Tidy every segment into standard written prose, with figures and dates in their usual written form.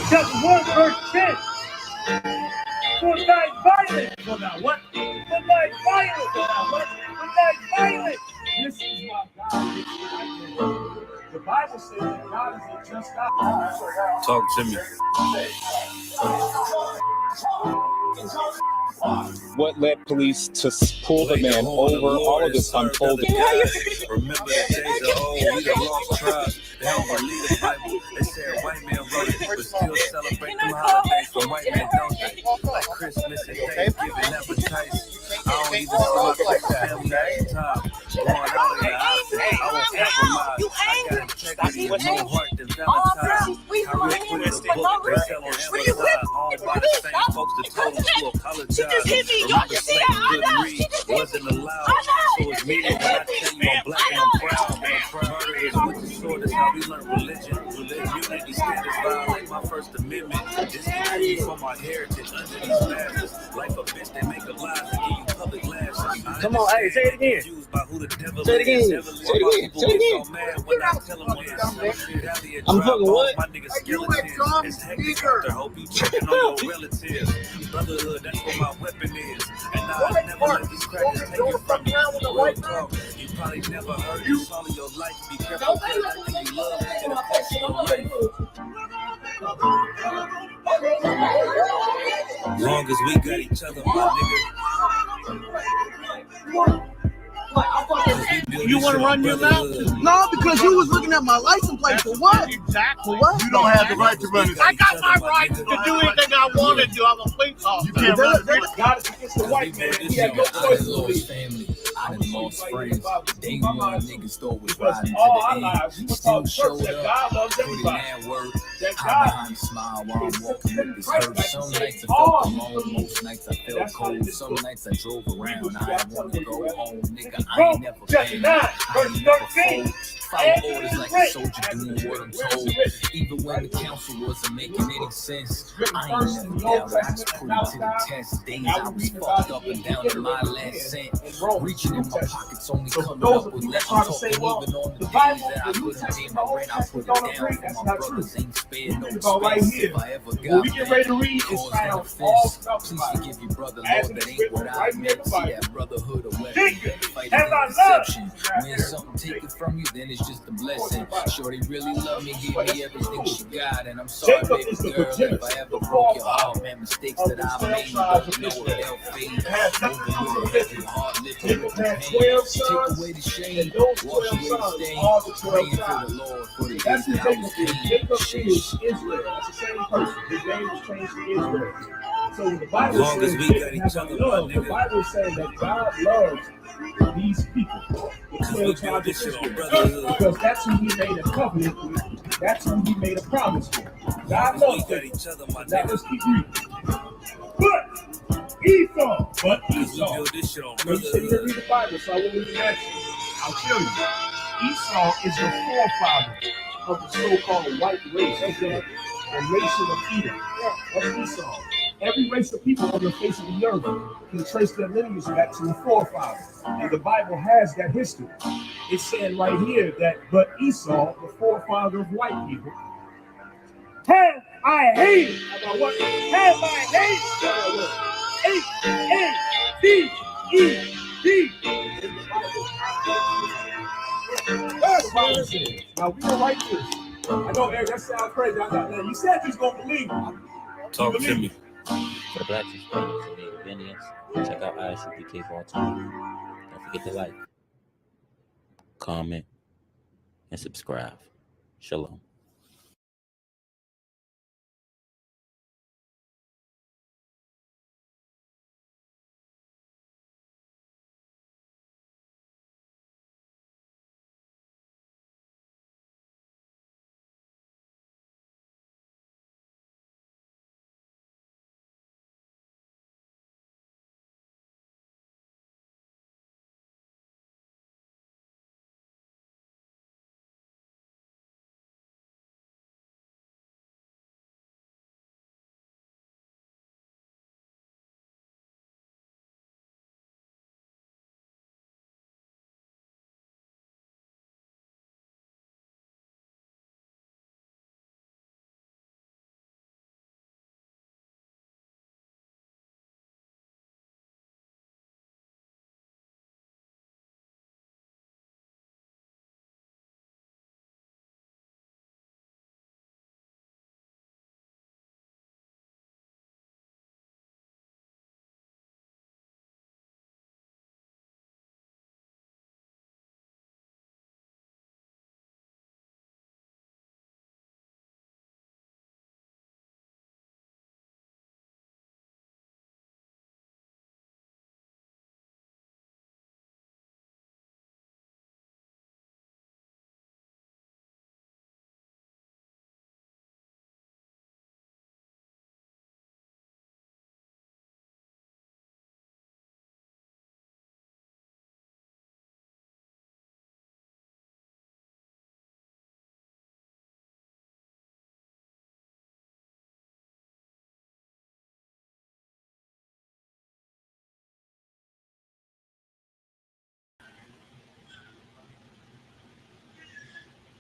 Chapter 1, verse 10. For thy violence. For thy what? For thy violence. For thy what? For thy violence. This is my God. The Bible says that God is a just God. Talk to me. What led police to pull the man over? All of this unfolded. Remember the days of old, we the lost tribes. They don't believe the Bible. They said white man wrote it, but still celebrate them holidays for white men, don't they? Like Christmas and Thanksgiving, appetites. I don't even see my close family at the time. Going out in the opposite, I won't compromise. I got integrity with no heart than Valentine. I read the book they sell on Amazon. Owned by the same folks that told them to apologize. Remember slaves couldn't read, wasn't allowed. So it's me when I tell you I'm black and I'm proud. Murder is with the sword, that's how we learn religion. Unity standards violate my First Amendment. This is for my heritage under these masters. Like a bitch, they make up lies and give you public lashes. Come on, hey, say it again. Say it again. Say it again. Say it again. So mad when I tell them this. I'm fucking what? My nigga skeletons. It's hectic out there. Hope you checking on your relatives. Brotherhood, that's what my weapon is. And I never let these crackers take it from me. Real talk. You probably never heard this all of your life. Be careful because I think you love me in a personal life. Long as we got each other, my nigga. You want to run your mouth? No, because you was looking at my license plate for what? Exactly. For what? You don't have the right to run it. I got my right to do anything I want to do. I'm a police officer. You can't run it. God is against the white man. He had no choice to be. Family. I done lost friends. Day one niggas thought was Because riding all to our the lives, end. we Still taught showed church that up. God loves Put in everybody. that work. That Hide God behind the smile while I'm walking with this hurt. Some nights I all felt alone. Most nights I felt cold. Some nights I drove around. I ain't want to go home. Nigga, I ain't never Chapter been. 9, I verse ain't never 13. fold. Follow orders like a soldier doing what I'm told. Even when the council wasn't making any sense, I ain't never doubted. I just put it to the test. Days I was fucked up and down to my last cent. Reaching in my pockets only coming up with less. I'm talking even on the days that I couldn't pay my rent. I put it down for my brothers. Ain't spared no expense. If I ever got cause an offense, please forgive your brother, Lord. That ain't what I meant. See that brotherhood of weapon. Fight against deception. When something taken from you, then it's just a blessing. Shorty really love me, gave me everything she got, and I'm sorry, baby girl, if I ever broke your heart, man. Mistakes that I made, don't know if they'll fade. Over with a heavy heart, living with the pain. Take away the shame, wash away the stain. Praying to the Lord for the days that I was king. Jacob is Israel. That's the same person. His name was changed to Israel. So the Bible Long says as we Jacob got has each other, love. my The nigga. Bible is saying that God loves these people. The 12 tribes of Israel. Because that's who he made a covenant with. That's who he made a promise with. God We loves got them. each other, my Now nigga. let's keep reading. But Esau. We build this shit on You said you didn't read the Bible, so I won't even ask you. I'll tell you. Esau is the forefather of the so-called white race, okay? The nation of Edom. That's Esau. Every race of people on the face of the earth can trace their lineage back to the forefather. And the Bible has that history. It's saying right here that, but Esau, the forefather of white people, have I hated. About what? Have I hated. H-A-D-E-D. That's what it says. Now we don't write this. I know, Eric, that sounds crazy. You said you was going to believe me. Talk to me. For the Blacks, Hispanics, and Native Indians, check out ISUPK Baltimore. Don't forget to like, comment, and subscribe. Shalom.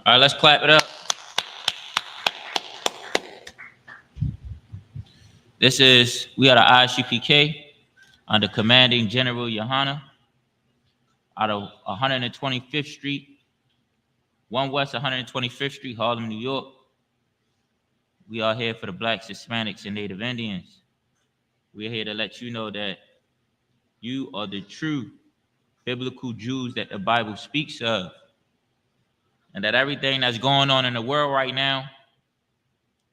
All right, let's clap it up. We are the ISUPK under Commanding General Yohana out of 125th Street, 1 West 125th Street, Harlem, New York. We are here for the Blacks, Hispanics, and Native Indians. We're here to let you know that you are the true biblical Jews that the Bible speaks of, and that everything that's going on in the world right now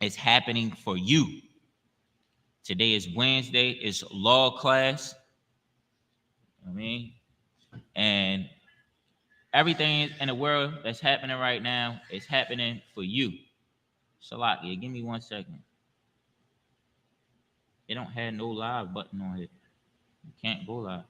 is happening for you. Today is Wednesday. It's law class. And everything in the world that's happening right now is happening for you. Salakia, give me 1 second. They don't have no live button on it. You can't go live.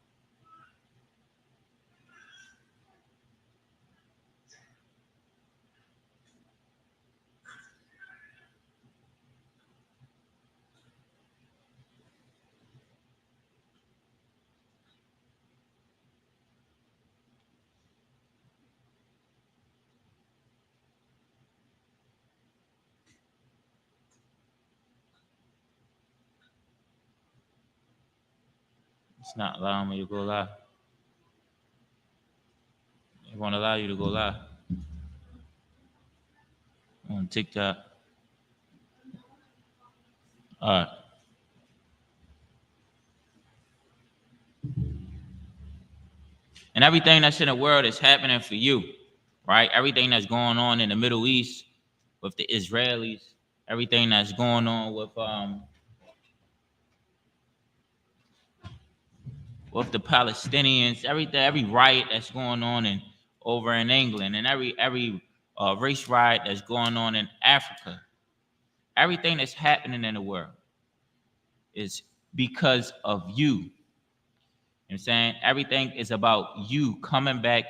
It's not allowing me to go live. It won't allow you to go live on TikTok. All right. And everything that's in the world is happening for you, right? Everything that's going on in the Middle East with the Israelis, everything that's going on with the Palestinians, every riot that's going on over in England, and every race riot that's going on in Africa, everything that's happening in the world is because of you. You know what I'm saying? Everything is about you coming back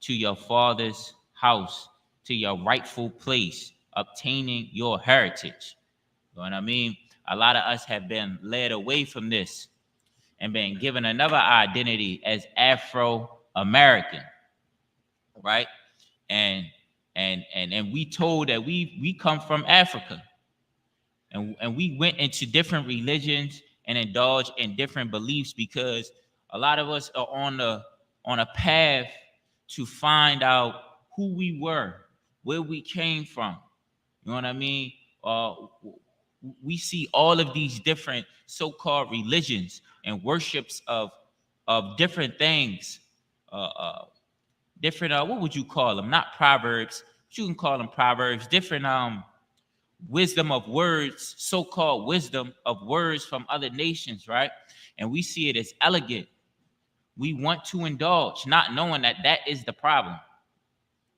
to your father's house, to your rightful place, obtaining your heritage. You know what I mean? A lot of us have been led away from this and been given another identity as Afro-American, right? And we told that we come from Africa, and we went into different religions and indulged in different beliefs because a lot of us are on a path to find out who we were, where we came from. You know what I mean? We see all of these different so-called religions and worships of different things, different what would you call them? Not proverbs, but you can call them proverbs. Different wisdom of words, so-called wisdom of words from other nations, right? And we see it as elegant. We want to indulge, not knowing that that is the problem.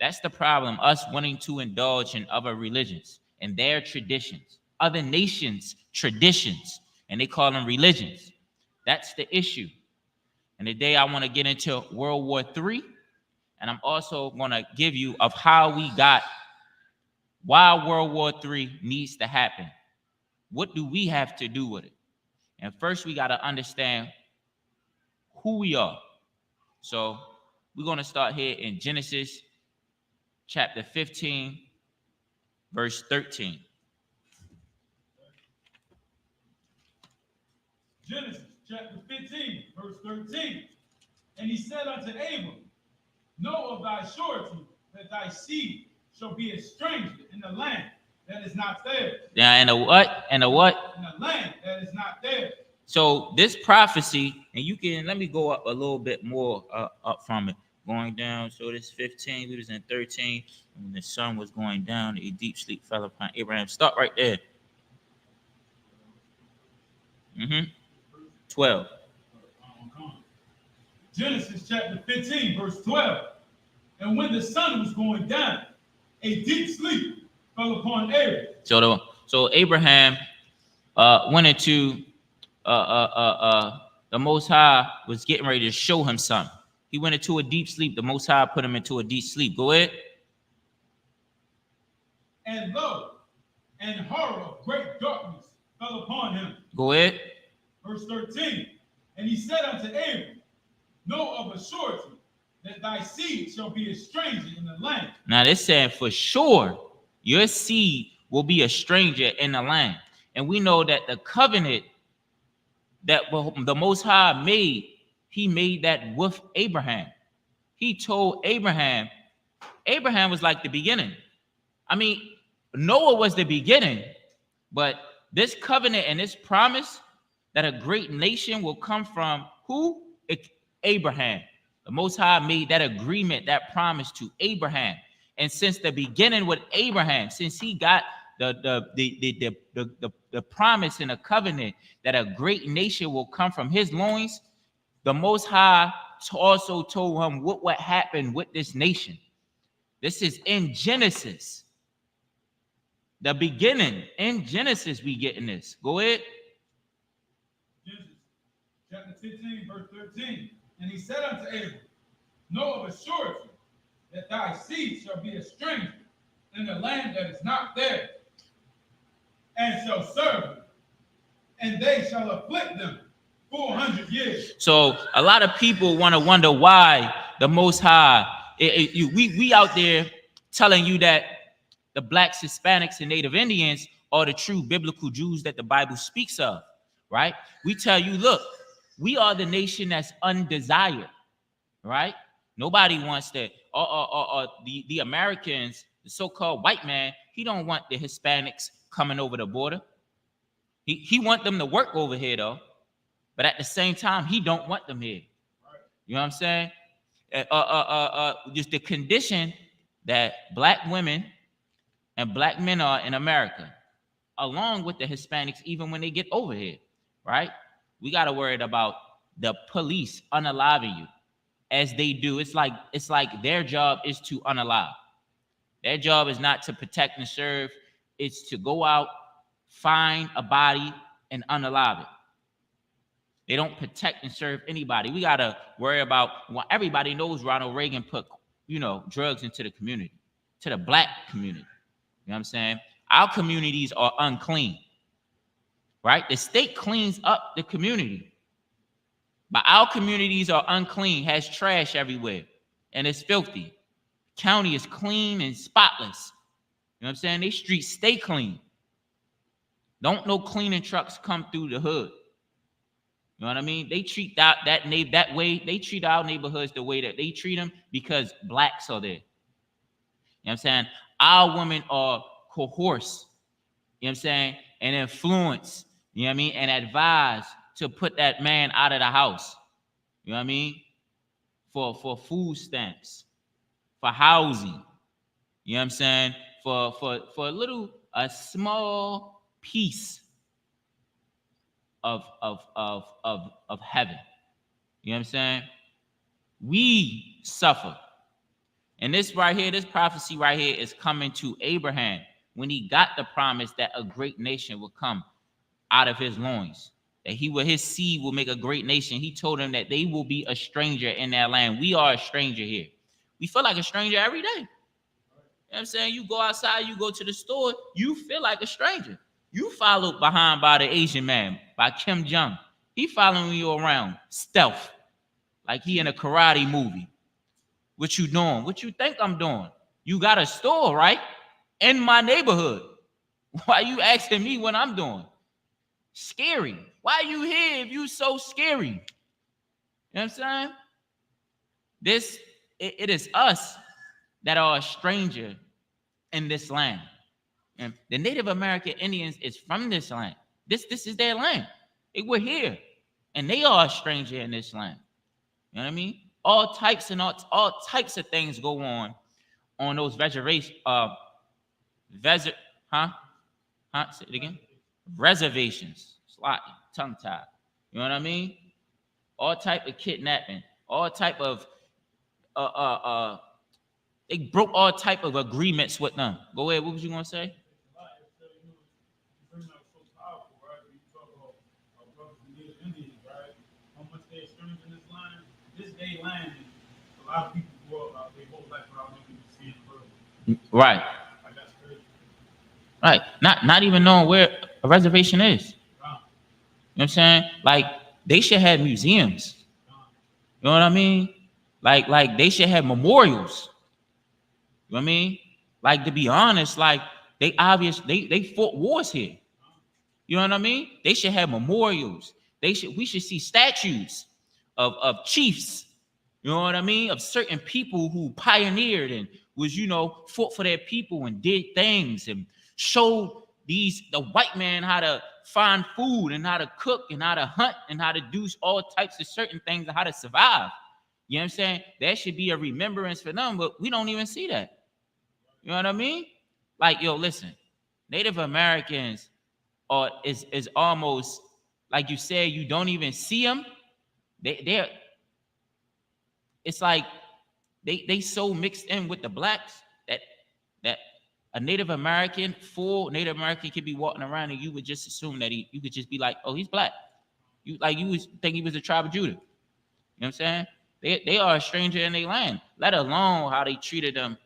That's the problem, us wanting to indulge in other religions and their traditions, other nations' traditions, and they call them religions. That's the issue. And today I want to get into World War III, and I'm also going to give you of how we got, why World War III needs to happen. What do we have to do with it? And first we got to understand who we are. So we're going to start here in Genesis chapter 15, verse 13. Genesis chapter 15, verse 13. And he said unto Abram, know of thy surety that thy seed shall be a stranger in the land that is not theirs. Yeah, and a what? And a what? In the land that is not theirs. So this prophecy, and you can, let me go up a little bit more up from it. Going down, so this 15, we was in 13, when the sun was going down, a deep sleep fell upon Abraham. Start right there. 12. Genesis chapter 15, verse 12. And when the sun was going down, a deep sleep fell upon Abraham. So Abraham went into the Most High was getting ready to show him something. He went into a deep sleep. The Most High put him into a deep sleep. Go ahead. And lo, and horror of great darkness fell upon him. Go ahead. Verse 13. And he said unto Abram, know of a surety that thy seed shall be a stranger in the land. Now this said for sure your seed will be a stranger in the land. And we know that the covenant that the Most High made, he made that with Abraham. He told Abraham was like the beginning. I mean, Noah was the beginning, but this covenant and this promise that a great nation will come from who? Abraham. The Most High made that agreement, that promise to Abraham. And since the beginning with Abraham, since he got the promise and the covenant that a great nation will come from his loins, the Most High also told him what would happen with this nation. This is in Genesis. The beginning. In Genesis, we getting this. Go ahead. Genesis chapter 15, verse 13. And he said unto Abram, know of a surety that thy seed shall be a stranger in the land that is not theirs, and shall serve them, and they shall afflict them 400 years. So a lot of people want to wonder why the Most High, we out there telling you that the blacks, Hispanics, and Native Indians are the true biblical Jews that the Bible speaks of, right? We tell you, look, we are the nation that's undesired, right? Nobody wants that. The Americans, the so-called white man, he don't want the Hispanics coming over the border. He want them to work over here, though. But at the same time, he don't want them here. You know what I'm saying? Just the condition that black women and black men are in America, along with the Hispanics, even when they get over here, right? We got to worry about the police unaliving you as they do. It's like their job is to unalive. Their job is not to protect and serve. It's to go out, find a body, and unalive it. They don't protect and serve anybody. We got to worry about, well, everybody knows Ronald Reagan put, drugs into the community, to the black community. You know what I'm saying? Our communities are unclean, right? The state cleans up the community, but our communities are unclean, has trash everywhere, and it's filthy. County is clean and spotless. You know what I'm saying? They streets stay clean. Don't no cleaning trucks come through the hood. You know what I mean? They treat that way. They treat our neighborhoods the way that they treat them because blacks are there. You know what I'm saying? Our women are coerced, you know what I'm saying, and influenced, you know what I mean, and advised to put that man out of the house. You know what I mean? For food stamps, for housing. You know what I'm saying? For a small piece of heaven. You know what I'm saying? We suffer. And this right here, this prophecy right here is coming to Abraham when he got the promise that a great nation will come out of his loins, that his seed will make a great nation. He told him that they will be a stranger in that land. We are a stranger here. We feel like a stranger every day. You know what I'm saying? You go outside, you go to the store, you feel like a stranger. You followed behind by the Asian man, by Kim Jong. He following you around, stealth, like he in a karate movie. What you doing? What you think I'm doing? You got a store, right? In my neighborhood. Why you asking me what I'm doing? Scary. Why you here if you so scary? You know what I'm saying? It is us that are a stranger in this land. And the Native American Indians is from this land. This is their land. They were here. And they are a stranger in this land. You know what I mean? All types of things go on those reservations. Say it again. Reservations. Slotty, tongue tied. You know what I mean? All type of kidnapping. All type of they broke all type of agreements with them. Go ahead. What was you gonna say? Land, a lot of people grow up their whole life without looking to see it further. Right. Like that's crazy. Right. Not even knowing where a reservation is. You know what I'm saying? Like they should have museums. You know what I mean? Like they should have memorials. You know what I mean? Like, to be honest, like they fought wars here. You know what I mean? They should have memorials. We should see statues of chiefs. You know what I mean? Of certain people who pioneered and was, fought for their people and did things and showed the white man how to find food and how to cook and how to hunt and how to do all types of certain things and how to survive. You know what I'm saying? That should be a remembrance for them, but we don't even see that. You know what I mean? Like, yo, listen, Native Americans is almost like you said, you don't even see them. It's like they so mixed in with the blacks that a Native American, full Native American, could be walking around and you would just assume that you could just be like, oh, he's black. You would think he was the tribe of Judah. You know what I'm saying? They are a stranger in their land, let alone how they treated them.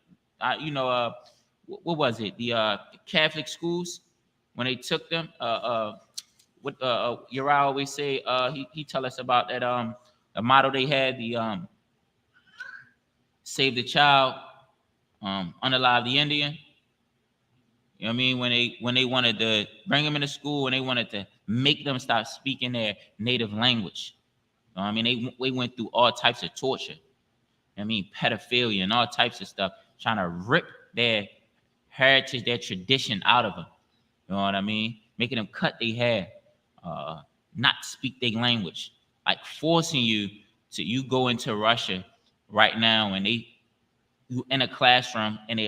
What was it? The Catholic schools when they took them. What Uriah always say. He tell us about that. The motto they had, the save the child, unalive the Indian. You know what I mean? When they wanted to bring them into school and they wanted to make them stop speaking their native language. You know what I mean? They went through all types of torture. You know what I mean? Pedophilia and all types of stuff, trying to rip their heritage, their tradition out of them. You know what I mean? Making them cut their hair, not speak their language, like forcing you go into Russia right now and you in a classroom and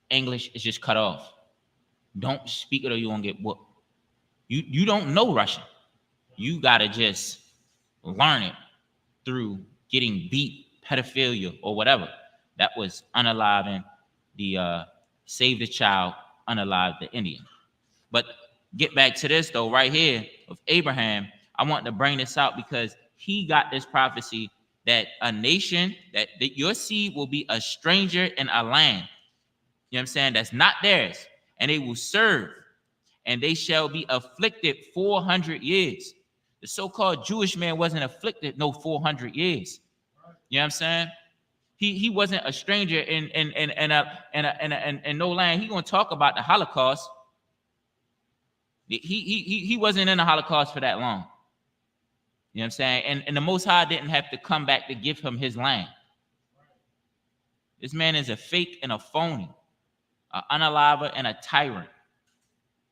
English is just cut off. Don't speak it or you won't get whooped. You don't know Russian. You gotta just learn it through getting beat, pedophilia, or whatever. That was unaliving the save the child, unalive the Indian. But get back to this though, right here of Abraham. I want to bring this out because he got this prophecy that a nation, that your seed will be a stranger in a land. You know what I'm saying? That's not theirs. And they will serve. And they shall be afflicted 400 years. The so-called Jewish man wasn't afflicted no 400 years. You know what I'm saying? He wasn't a stranger in no land. He gonna talk about the Holocaust. He wasn't in the Holocaust for that long. You know what I'm saying? And the Most High didn't have to come back to give him his land. This man is a fake and a phony, an unaliver and a tyrant,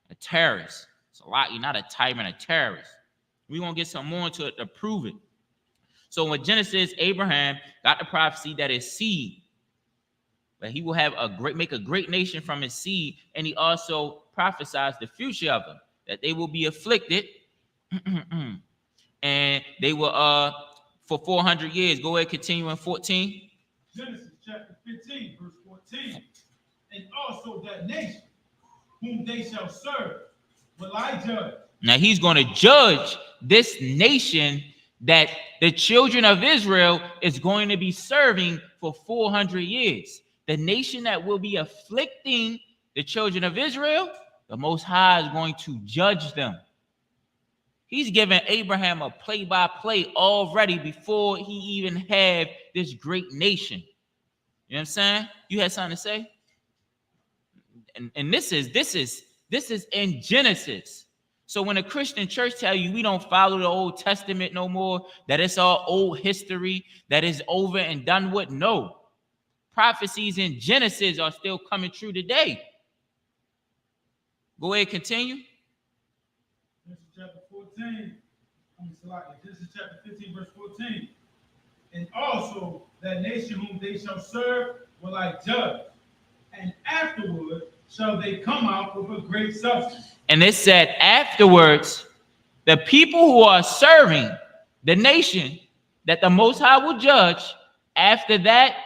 a terrorist. It's a lot. You're not a tyrant, a terrorist. We're going to get some more into it to prove it. So in Genesis, Abraham got the prophecy that his seed, that he will have make a great nation from his seed. And he also prophesies the future of them, that they will be afflicted and they will, for 400 years. Go ahead, continue in 14. Genesis chapter 15, verse 14. And also that nation whom they shall serve will I judge. Now he's going to judge this nation that the children of Israel is going to be serving for 400 years. The nation that will be afflicting the children of Israel, the Most High is going to judge them. He's giving Abraham a play-by-play already before he even had this great nation. You know what I'm saying? You had something to say? And this is in Genesis. So when a Christian church tell you we don't follow the Old Testament no more, that it's all old history, that is over and done with, no. Prophecies in Genesis are still coming true today. Go ahead, continue. Genesis chapter 14. Genesis chapter 15, verse 14. And also that nation whom they shall serve will I judge. And afterward shall they come out with a great substance. And it said afterwards, the people who are serving the nation that the Most High will judge, after that,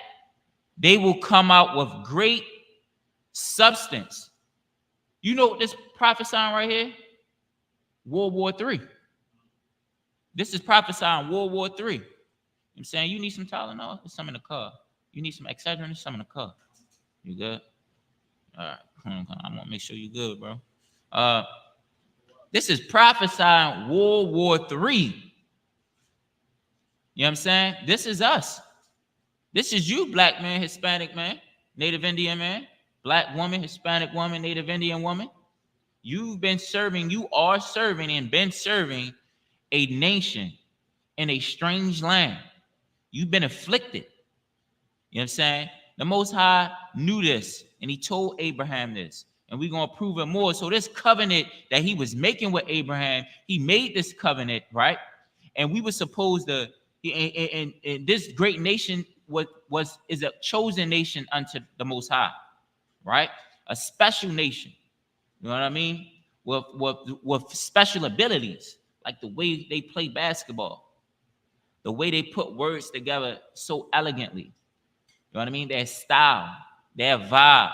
they will come out with great substance. You know what this prophesying right here? World War III. This is prophesying World War III. I'm saying you need some Tylenol, there's some in the car. You need some Excedrin, there's some in the car. You good? All right. I want to make sure you're good, bro. This is prophesying World War III. You know what I'm saying? This is us. This is you, black man, Hispanic man, Native Indian man, black woman, Hispanic woman, Native Indian woman. You are serving and been serving a nation in a strange land. You've been afflicted. You know what I'm saying? The Most High knew this, and he told Abraham this, and we're going to prove it more. So this covenant that he was making with Abraham, he made this covenant, right? And we were supposed to, and this great nation is a chosen nation unto the Most High, right? A special nation. You know what I mean? With special abilities, like the way they play basketball, the way they put words together so elegantly. You know what I mean? Their style, their vibe,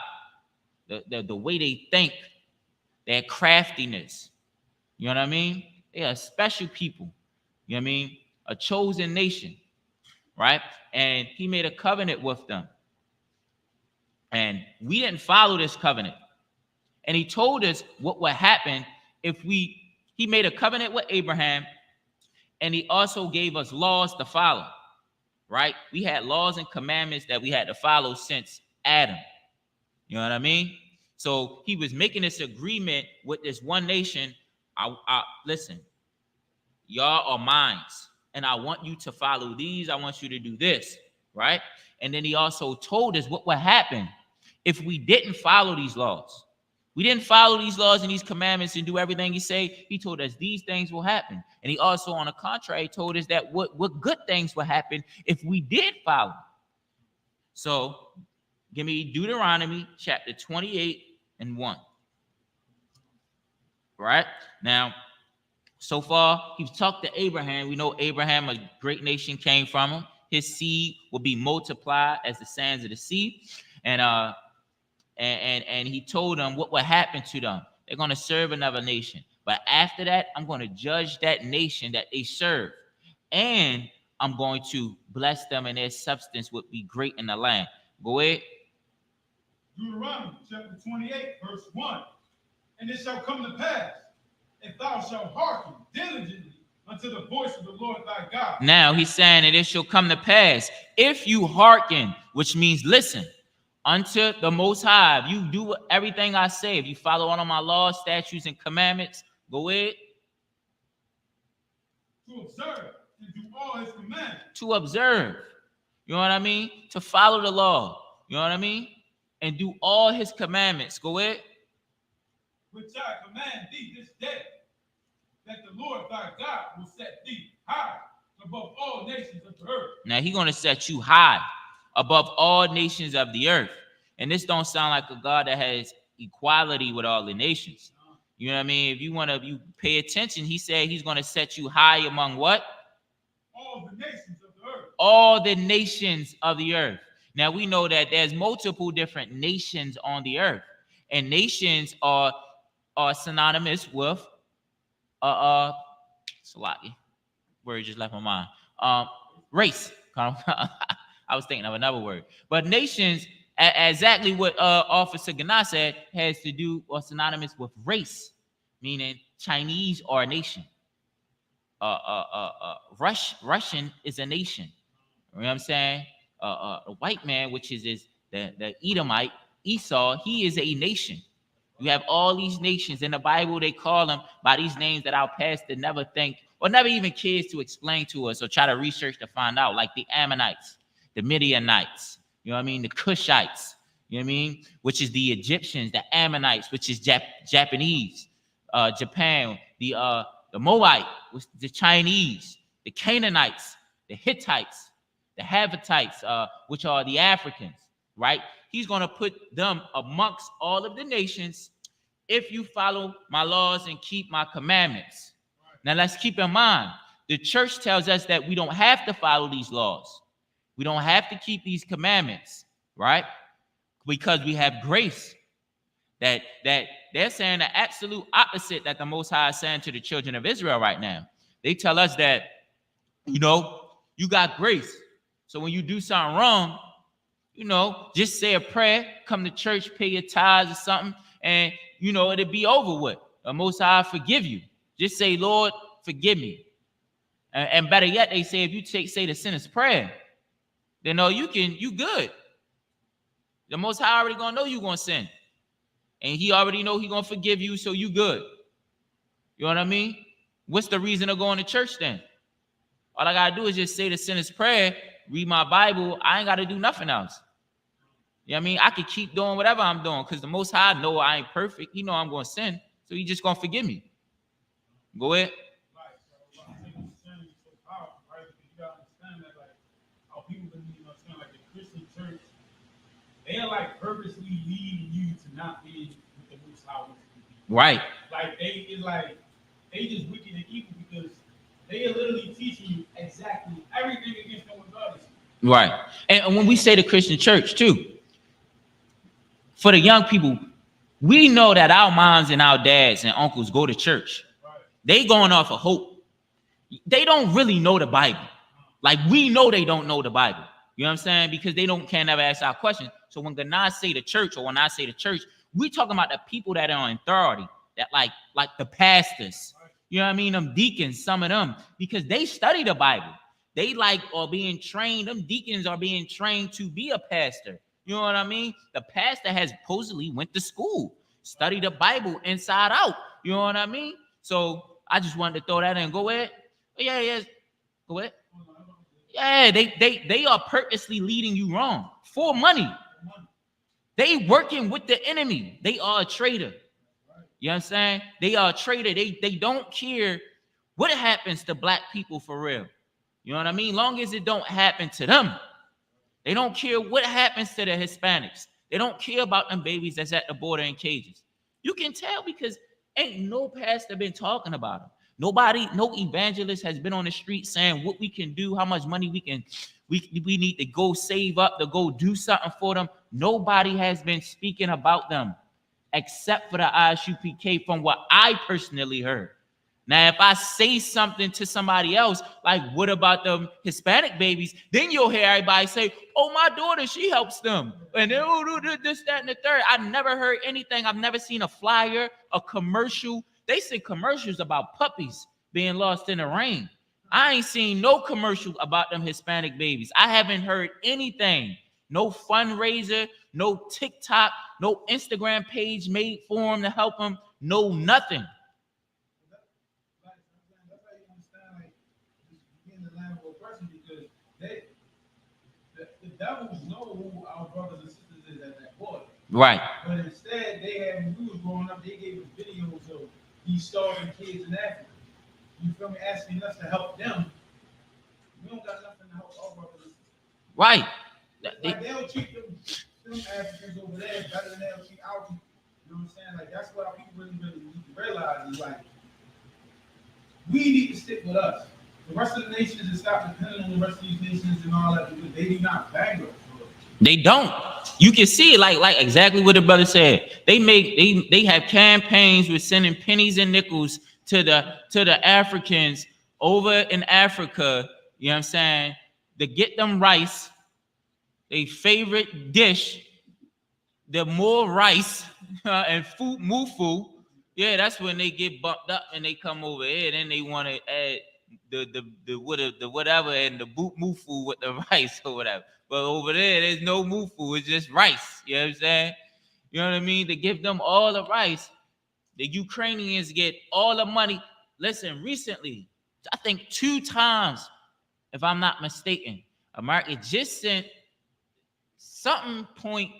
the way they think, their craftiness. You know what I mean? They are special people. You know what I mean? A chosen nation, right? And he made a covenant with them. And we didn't follow this covenant. And he told us what would happen if he made a covenant with Abraham, and he also gave us laws to follow, right? We had laws and commandments that we had to follow since Adam. You know what I mean? So he was making this agreement with this one nation. Listen, y'all are mine, and I want you to follow these. I want you to do this, right? And then he also told us what would happen if we didn't follow these laws. We didn't follow these laws and these commandments and do everything he said. He told us these things will happen. And he also, on the contrary, told us that what good things will happen if we did follow. So give me Deuteronomy chapter 28 and 1. Right? Now, so far, he's talked to Abraham. We know Abraham, a great nation, came from him. His seed will be multiplied as the sands of the sea. And he told them what would happen to them. They're going to serve another nation. But after that, I'm going to judge that nation that they serve. And I'm going to bless them, and their substance would be great in the land. Go ahead. Deuteronomy chapter 28, verse 1. And it shall come to pass, if thou shalt hearken diligently unto the voice of the Lord thy God. Now he's saying that it shall come to pass, if you hearken, which means listen, unto the Most High. If you do everything I say, if you follow all of my laws, statutes, and commandments, go ahead. To observe and do all his commandments. To observe. You know what I mean? To follow the law. You know what I mean? And do all his commandments. Go ahead. Which I command thee this day, that the Lord thy God will set thee high above all nations of the earth. Now he's going to set you high above all nations of the earth. And this don't sound like a God that has equality with all the nations. You know what I mean? If you pay attention, he said he's going to set you high among what? All the nations of the earth. All the nations of the earth. Now we know that there's multiple different nations on the earth. And nations are synonymous with Salaki. Word just left my mind. Race. I was thinking of another word. But nations, exactly what Officer Gana said, has to do or synonymous with race, meaning Chinese are a nation. Russian is a nation. You know what I'm saying? A white man, which is the Edomite, Esau, he is a nation. You have all these nations. In the Bible, they call them by these names that our pastor never think or never even cares to explain to us or try to research to find out, like the Ammonites, the Midianites, you know what I mean? The Cushites, you know what I mean? Which is the Egyptians, the Ammonites, which is Japanese, Japan, the Moabite, which is the Chinese, the Canaanites, the Hittites, the Havitites, which are the Africans, right? He's going to put them amongst all of the nations if you follow my laws and keep my commandments. Now, let's keep in mind, the church tells us that we don't have to follow these laws. We don't have to keep these commandments, right? Because we have grace. That they're saying the absolute opposite that the Most High is saying to the children of Israel right now. They tell us that, you got grace. So when you do something wrong, just say a prayer, come to church, pay your tithes or something, and, it'll be over with. The Most High forgive you. Just say, Lord, forgive me. And better yet, they say if you say the sinner's prayer, then you good. The Most High already gonna know you gonna sin, and He already know He gonna forgive you, so you good. You know what I mean? What's the reason of going to church then? All I gotta do is just say the sinner's prayer, read my Bible. I ain't gotta do nothing else. You know what I mean? I could keep doing whatever I'm doing because the Most High know I ain't perfect. He know I'm gonna sin, so He just gonna forgive me. Go ahead. They are like purposely leading you to not be with the Most High. Right. Like they just wicked and evil because they are literally teaching you exactly everything against them with God. Right. And when we say the Christian church too, for the young people, we know that our moms and our dads and uncles go to church. Right. They going off of hope. They don't really know the Bible. Like we know they don't know the Bible. You know what I'm saying? Because they can't never ask our questions. So when Ganaz say the church, or when I say the church, we talking about the people that are in authority, that like the pastors. You know what I mean? Them deacons, some of them, because they study the Bible. They are being trained. Them deacons are being trained to be a pastor. You know what I mean? The pastor has supposedly went to school, studied the Bible inside out. You know what I mean? So I just wanted to throw that in. Go ahead. Yeah. Go ahead. Yeah, they are purposely leading you wrong for money. They working with the enemy. They are a traitor. You know what I'm saying? They are a traitor. They don't care what happens to black people for real. You know what I mean? Long as it don't happen to them. They don't care what happens to the Hispanics. They don't care about them babies that's at the border in cages. You can tell because ain't no pastor been talking about them. Nobody, no evangelist has been on the street saying what we can do, how much money we need to go save up, to go do something for them. Nobody has been speaking about them except for the ISUPK from what I personally heard. Now, if I say something to somebody else, like what about the Hispanic babies, then you'll hear everybody say, oh, my daughter, she helps them. And then this, that, and the third. I never heard anything. I've never seen a flyer, a commercial. They say commercials about puppies being lost in the rain. I ain't seen no commercial about them Hispanic babies. I haven't heard anything. No fundraiser, no TikTok, no Instagram page made for them to help them. No nothing. The devils know who our brothers and sisters is at that border. Right. But instead, when we was growing up, they gave us videos of these starving kids in Africa. You feel me? Asking us to help them. We don't got nothing to help our brothers and sisters. Right. Like they'll treat them Africans over there better than they'll treat our people. You know what I'm saying? Like that's what our people really need to realize is like we need to stick with us. The rest of the nations and stop depending on the rest of these nations and all that because they do not bang us. They don't. You can see it like exactly what the brother said. They have campaigns with sending pennies and nickels to the Africans over in Africa, you know what I'm saying, to get them rice, their favorite dish, the more rice and food mufu. Yeah, that's when they get bumped up and they come over here. Then they want to add the whatever and the boot mufu with the rice or whatever. But over there's no mufu, it's just rice. You know what I'm saying? You know what I mean? To give them all the rice, the Ukrainians get all the money. Listen, recently, I think 2 times, if I'm not mistaken, America just sent something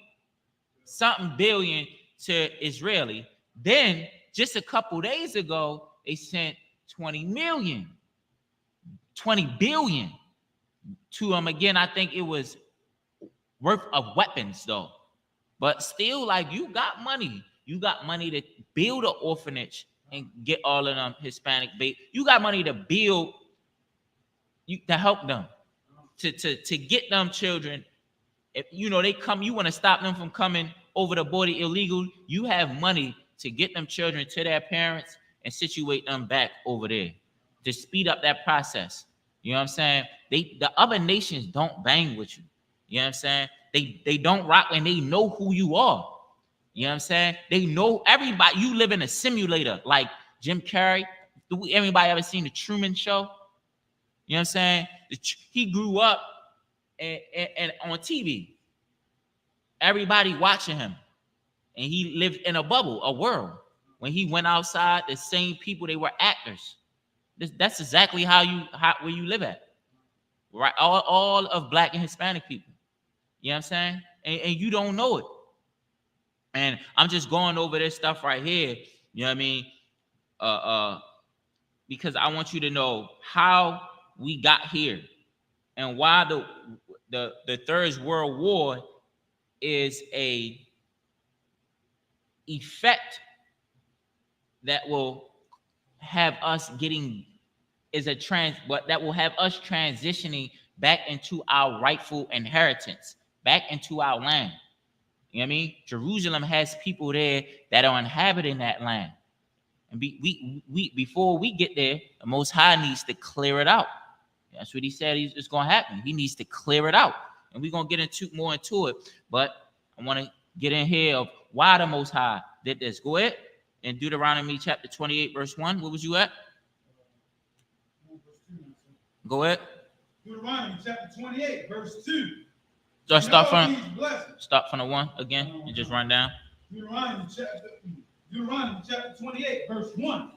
billion to Israeli. Then just a couple days ago, they sent 20 billion to them again. I think it was worth of weapons though, but still, like you got money to build an orphanage and get all of them Hispanic babies. You got money to build, to help them, to get them children. If they come, you want to stop them from coming over the border illegal. You have money to get them children to their parents and situate them back over there to speed up that process. You know what I'm saying? The other nations don't bang with you. You know what I'm saying? They don't rock and they know who you are. You know what I'm saying? They know everybody. You live in a simulator like Jim Carrey. Everybody ever seen the Truman Show? You know what I'm saying? He grew up and on TV. Everybody watching him. And he lived in a bubble, a world. When he went outside, the same people, they were actors. That's exactly where you live at. Right? All of Black and Hispanic people. You know what I'm saying? And you don't know it. And I'm just going over this stuff right here. You know what I mean? Because I want you to know how we got here and why the Third World War is a effect that will have us that will have us transitioning back into our rightful inheritance, back into our land. You know what I mean? Jerusalem has people there that are inhabiting that land. And we before we get there, the Most High needs to clear it out. That's what he said is going to happen. He needs to clear it out. And we're going to get more into it. But I want to get in here of why the Most High did this. Go ahead. In Deuteronomy chapter 28, verse 1. Where was you at? Go ahead. Deuteronomy chapter 28, verse 2. Just start from the 1 again and just run down. Deuteronomy chapter 28, verse 1.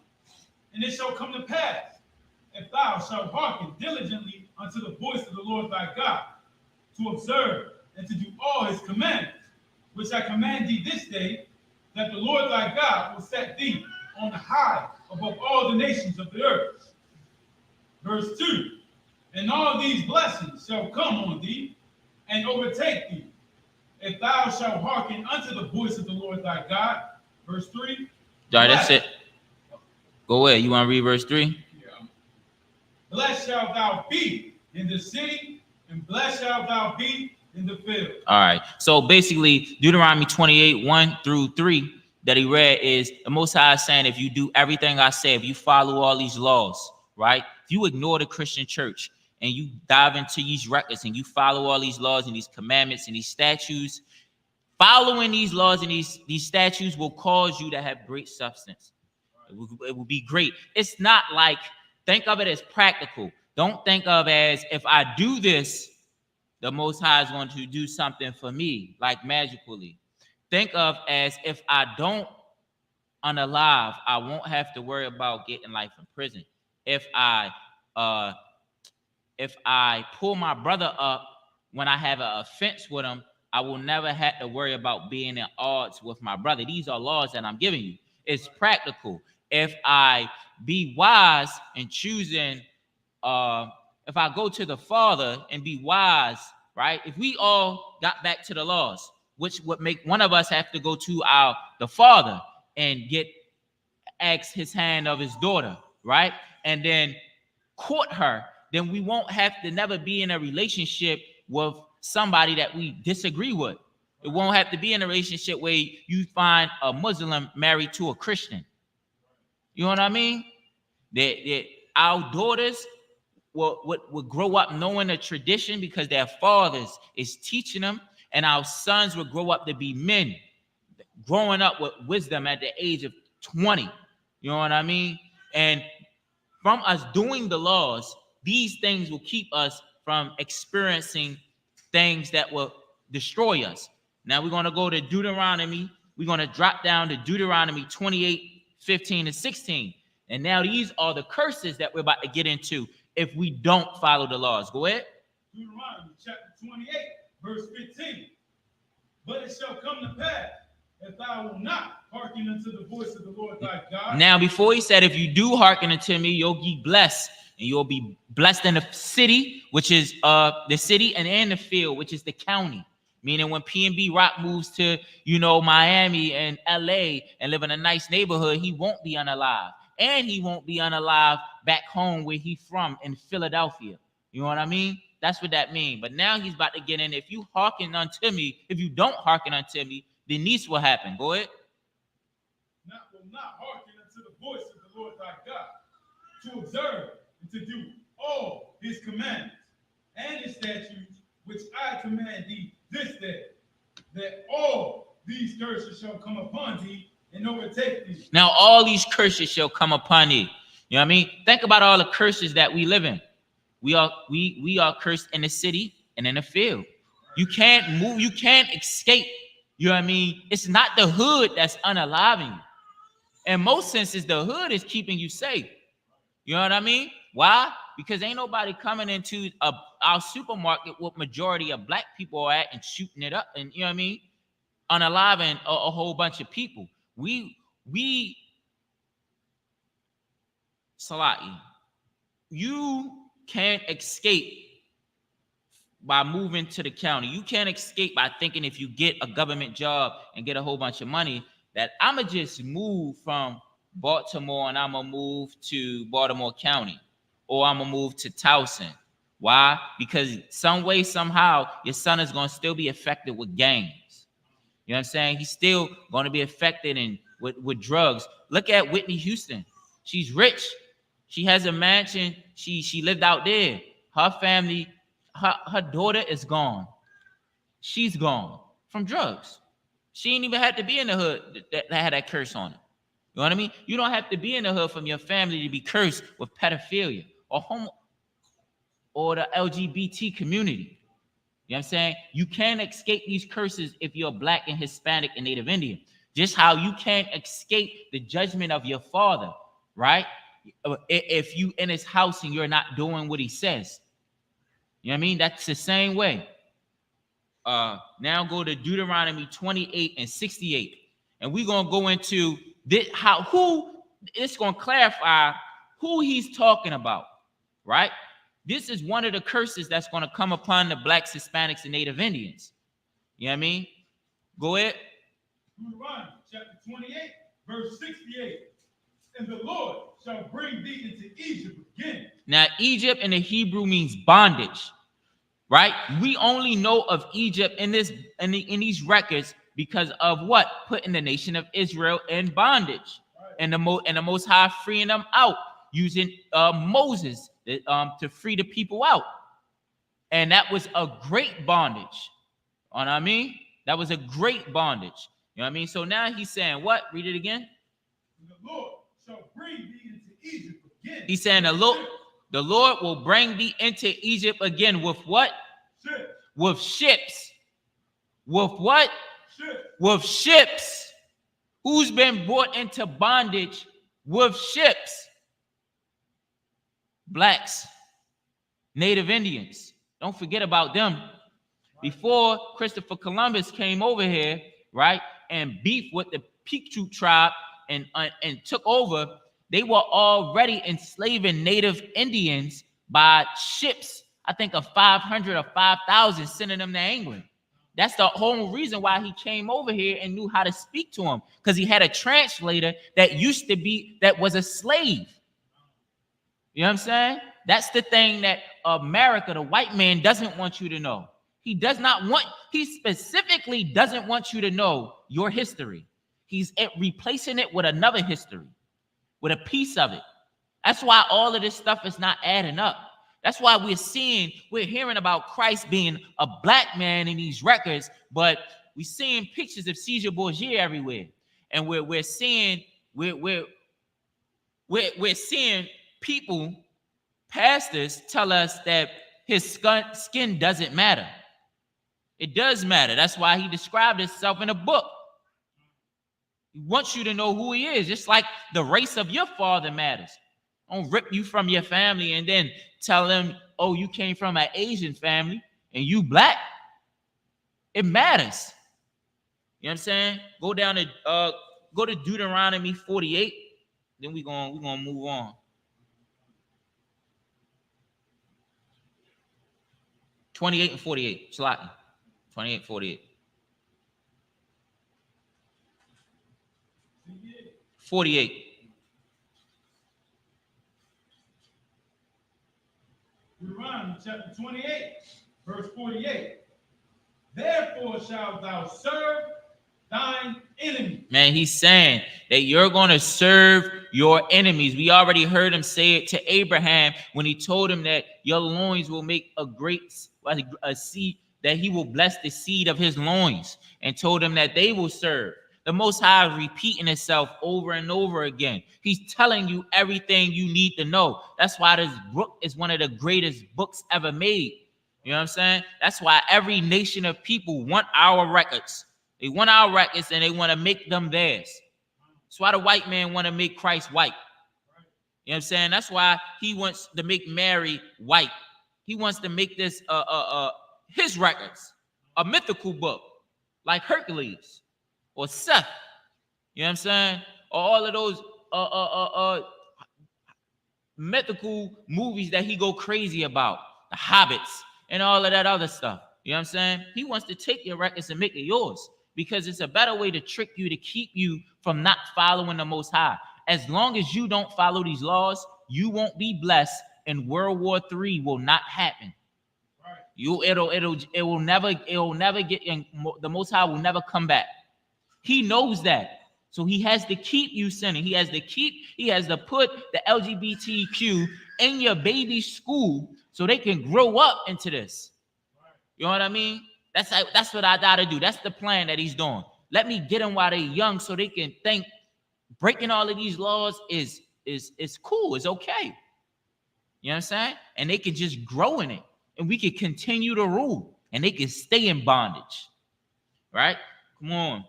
And it shall come to pass, if thou shalt hearken diligently unto the voice of the Lord thy God, to observe and to do all his commandments, which I command thee this day, that the Lord thy God will set thee on high above all the nations of the earth. Verse 2. And all these blessings shall come on thee and overtake thee, if thou shalt hearken unto the voice of the Lord thy God. Verse 3. All right, that's it. Go ahead. You want to read verse 3? Yeah. Blessed shalt thou be in the city, and blessed shalt thou be in the field. All right. So basically, Deuteronomy 28, 1 through 3 that he read is the Most High saying, if you do everything I say, if you follow all these laws, right? If you ignore the Christian church and you dive into these records and you follow all these laws and these commandments and these statutes, following these laws and these statutes will cause you to have great substance. It will be great. It's not like, think of it as practical. Don't think of as if I do this, the Most High is going to do something for me, like magically. Think of as if I don't unalive, I won't have to worry about getting life in prison. If I pull my brother up when I have an offense with him, I will never have to worry about being at odds with my brother. These are laws that I'm giving you. It's practical. If I be wise in choosing, if I go to the Father and be wise, right? If we all got back to the laws, which would make one of us have to go to the Father and ask his hand of his daughter, right? And then court her, then we won't have to never be in a relationship with somebody that we disagree with. It won't have to be in a relationship where you find a Muslim married to a Christian. You know what I mean? That our daughters will grow up knowing the tradition because their fathers is teaching them, and our sons will grow up to be men, growing up with wisdom at the age of 20. You know what I mean? And from us doing the laws, these things will keep us from experiencing things that will destroy us. Now we're going to go to Deuteronomy. We're going to drop down to Deuteronomy 28, 15 and 16. And now these are the curses that we're about to get into if we don't follow the laws. Go ahead. Deuteronomy chapter 28, verse 15. But it shall come to pass, if thou wilt not hearken unto the voice of the Lord thy God. Now, before he said, if you do hearken unto me, you'll be blessed. And you'll be blessed in the city, which is the city, and in the field, which is the county. Meaning when PNB Rock moves to, Miami and LA and live in a nice neighborhood, he won't be unalive. And he won't be unalive back home where he's from in Philadelphia. You know what I mean? That's what that means. But now he's about to get in. If you hearken unto me, if you don't hearken unto me, then this will happen. Go ahead. Will not hearken unto the voice of the Lord thy God, to observe and to do all his commandments and his statutes, which I command thee this day, that all these curses shall come upon thee and overtake thee. Now all these curses shall come upon thee. You know what I mean? Think about all the curses that we live in. We are cursed in the city and in the field. You can't move, you can't escape. You know what I mean? It's not the hood that's unaliving you. In most senses, the hood is keeping you safe. You know what I mean? Why? Because ain't nobody coming into our supermarket with majority of black people are at and shooting it up, and you know what I mean? Unaliving a whole bunch of people. Salati, you can't escape by moving to the county. You can't escape by thinking if you get a government job and get a whole bunch of money that I'ma just move from Baltimore and I'ma move to Baltimore County, or I'ma move to Towson. Why? Because some way, somehow, your son is gonna still be affected with gangs. You know what I'm saying? He's still gonna be affected with drugs. Look at Whitney Houston. She's rich. She has a mansion. She lived out there. Her family, her daughter is gone. She's gone from drugs. She ain't even had to be in the hood that had that curse on it. You know what I mean? You don't have to be in the hood from your family to be cursed with pedophilia or the LGBT community. You know what I'm saying? You can't escape these curses if you're Black and Hispanic and Native Indian. Just how you can't escape the judgment of your father, right? If you in his house and you're not doing what he says. You know what I mean? That's the same way. Now go to Deuteronomy 28 and 68. And we're going to go into this, it's going to clarify who he's talking about, right? This is one of the curses that's going to come upon the Blacks, Hispanics, and Native Indians. You know what I mean? Go ahead. Deuteronomy chapter 28, verse 68. And the Lord shall bring thee into Egypt again. Now, Egypt in the Hebrew means bondage, right? We only know of Egypt in these records because of what? Putting the nation of Israel in bondage, right. and the Most High freeing them out, using Moses to free the people out. And that was a great bondage. You know what I mean? That was a great bondage. You know what I mean? So now he's saying what? Read it again. The Lord shall bring thee into Egypt again. He's saying the Lord will bring thee into Egypt again with what? Ships. With ships. With what? Ships. With ships. Who's been brought into bondage with ships? Blacks, Native Indians. Don't forget about them. Before Christopher Columbus came over here, right, and beefed with the Pictou tribe and took over, they were already enslaving Native Indians by ships, I think of 500 or 5,000, sending them to England. That's the whole reason why he came over here and knew how to speak to them, because he had a translator that was a slave. You know what I'm saying? That's the thing that America, the white man, doesn't want you to know. He specifically doesn't want you to know your history. He's replacing it with another history, with a piece of it. That's why all of this stuff is not adding up. That's why we're hearing about Christ being a black man in these records, but we're seeing pictures of Caesar Borgia everywhere. And we're seeing people, pastors, tell us that his skin doesn't matter. It does matter. That's why he described himself in a book. He wants you to know who he is, just like the race of your father matters. Don't rip you from your family and then tell them, oh, you came from an Asian family and you Black. It matters. You know what I'm saying? Go to Deuteronomy 48. Then we're gonna move on. 28 and 48. Shalati. 28, 48. 48. Deuteronomy chapter 28, verse 48. Therefore shalt thou serve thine enemy. Man, he's saying that you're going to serve your enemies. We already heard him say it to Abraham when he told him that your loins will make a seed, that he will bless the seed of his loins, and told him that they will serve. The Most High is repeating itself over and over again. He's telling you everything you need to know. That's why this book is one of the greatest books ever made. You know what I'm saying? That's why every nation of people want our records. They want our records and they want to make them theirs. That's why the white man want to make Christ white. You know what I'm saying? That's why he wants to make Mary white. He wants to make this his records a mythical book like Hercules or Seth. You know what I'm saying? Or all of those mythical movies that he go crazy about, the Hobbits and all of that other stuff. You know what I'm saying? He wants to take your records and make it yours because it's a better way to trick you, to keep you from not following the Most High. As long as you don't follow these laws, you won't be blessed, and World War III will not happen. It will never get in. The Most High will never come back. He knows that. So he has to keep you sinning. He has to put the LGBTQ in your baby's school so they can grow up into this. You know what I mean? That's what I gotta do. That's the plan that he's doing. Let me get them while they're young so they can think breaking all of these laws is cool, it's okay. You know what I'm saying? And they can just grow in it. And we can continue to rule. And they can stay in bondage. Right? Come on.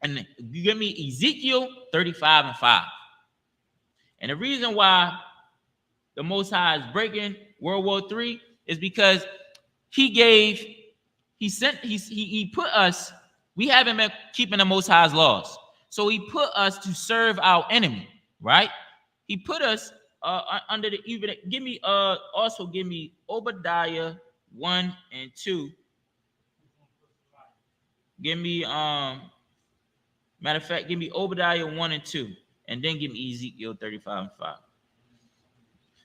And you give me Ezekiel 35:5. And the reason why the Most High is breaking World War III is because he put us, we haven't been keeping the Most High's laws. So he put us to serve our enemy, right? He put us under the even. Give me Obadiah 1 and 2. Give me matter of fact, give me Obadiah 1 and 2, and then give me Ezekiel 35:5.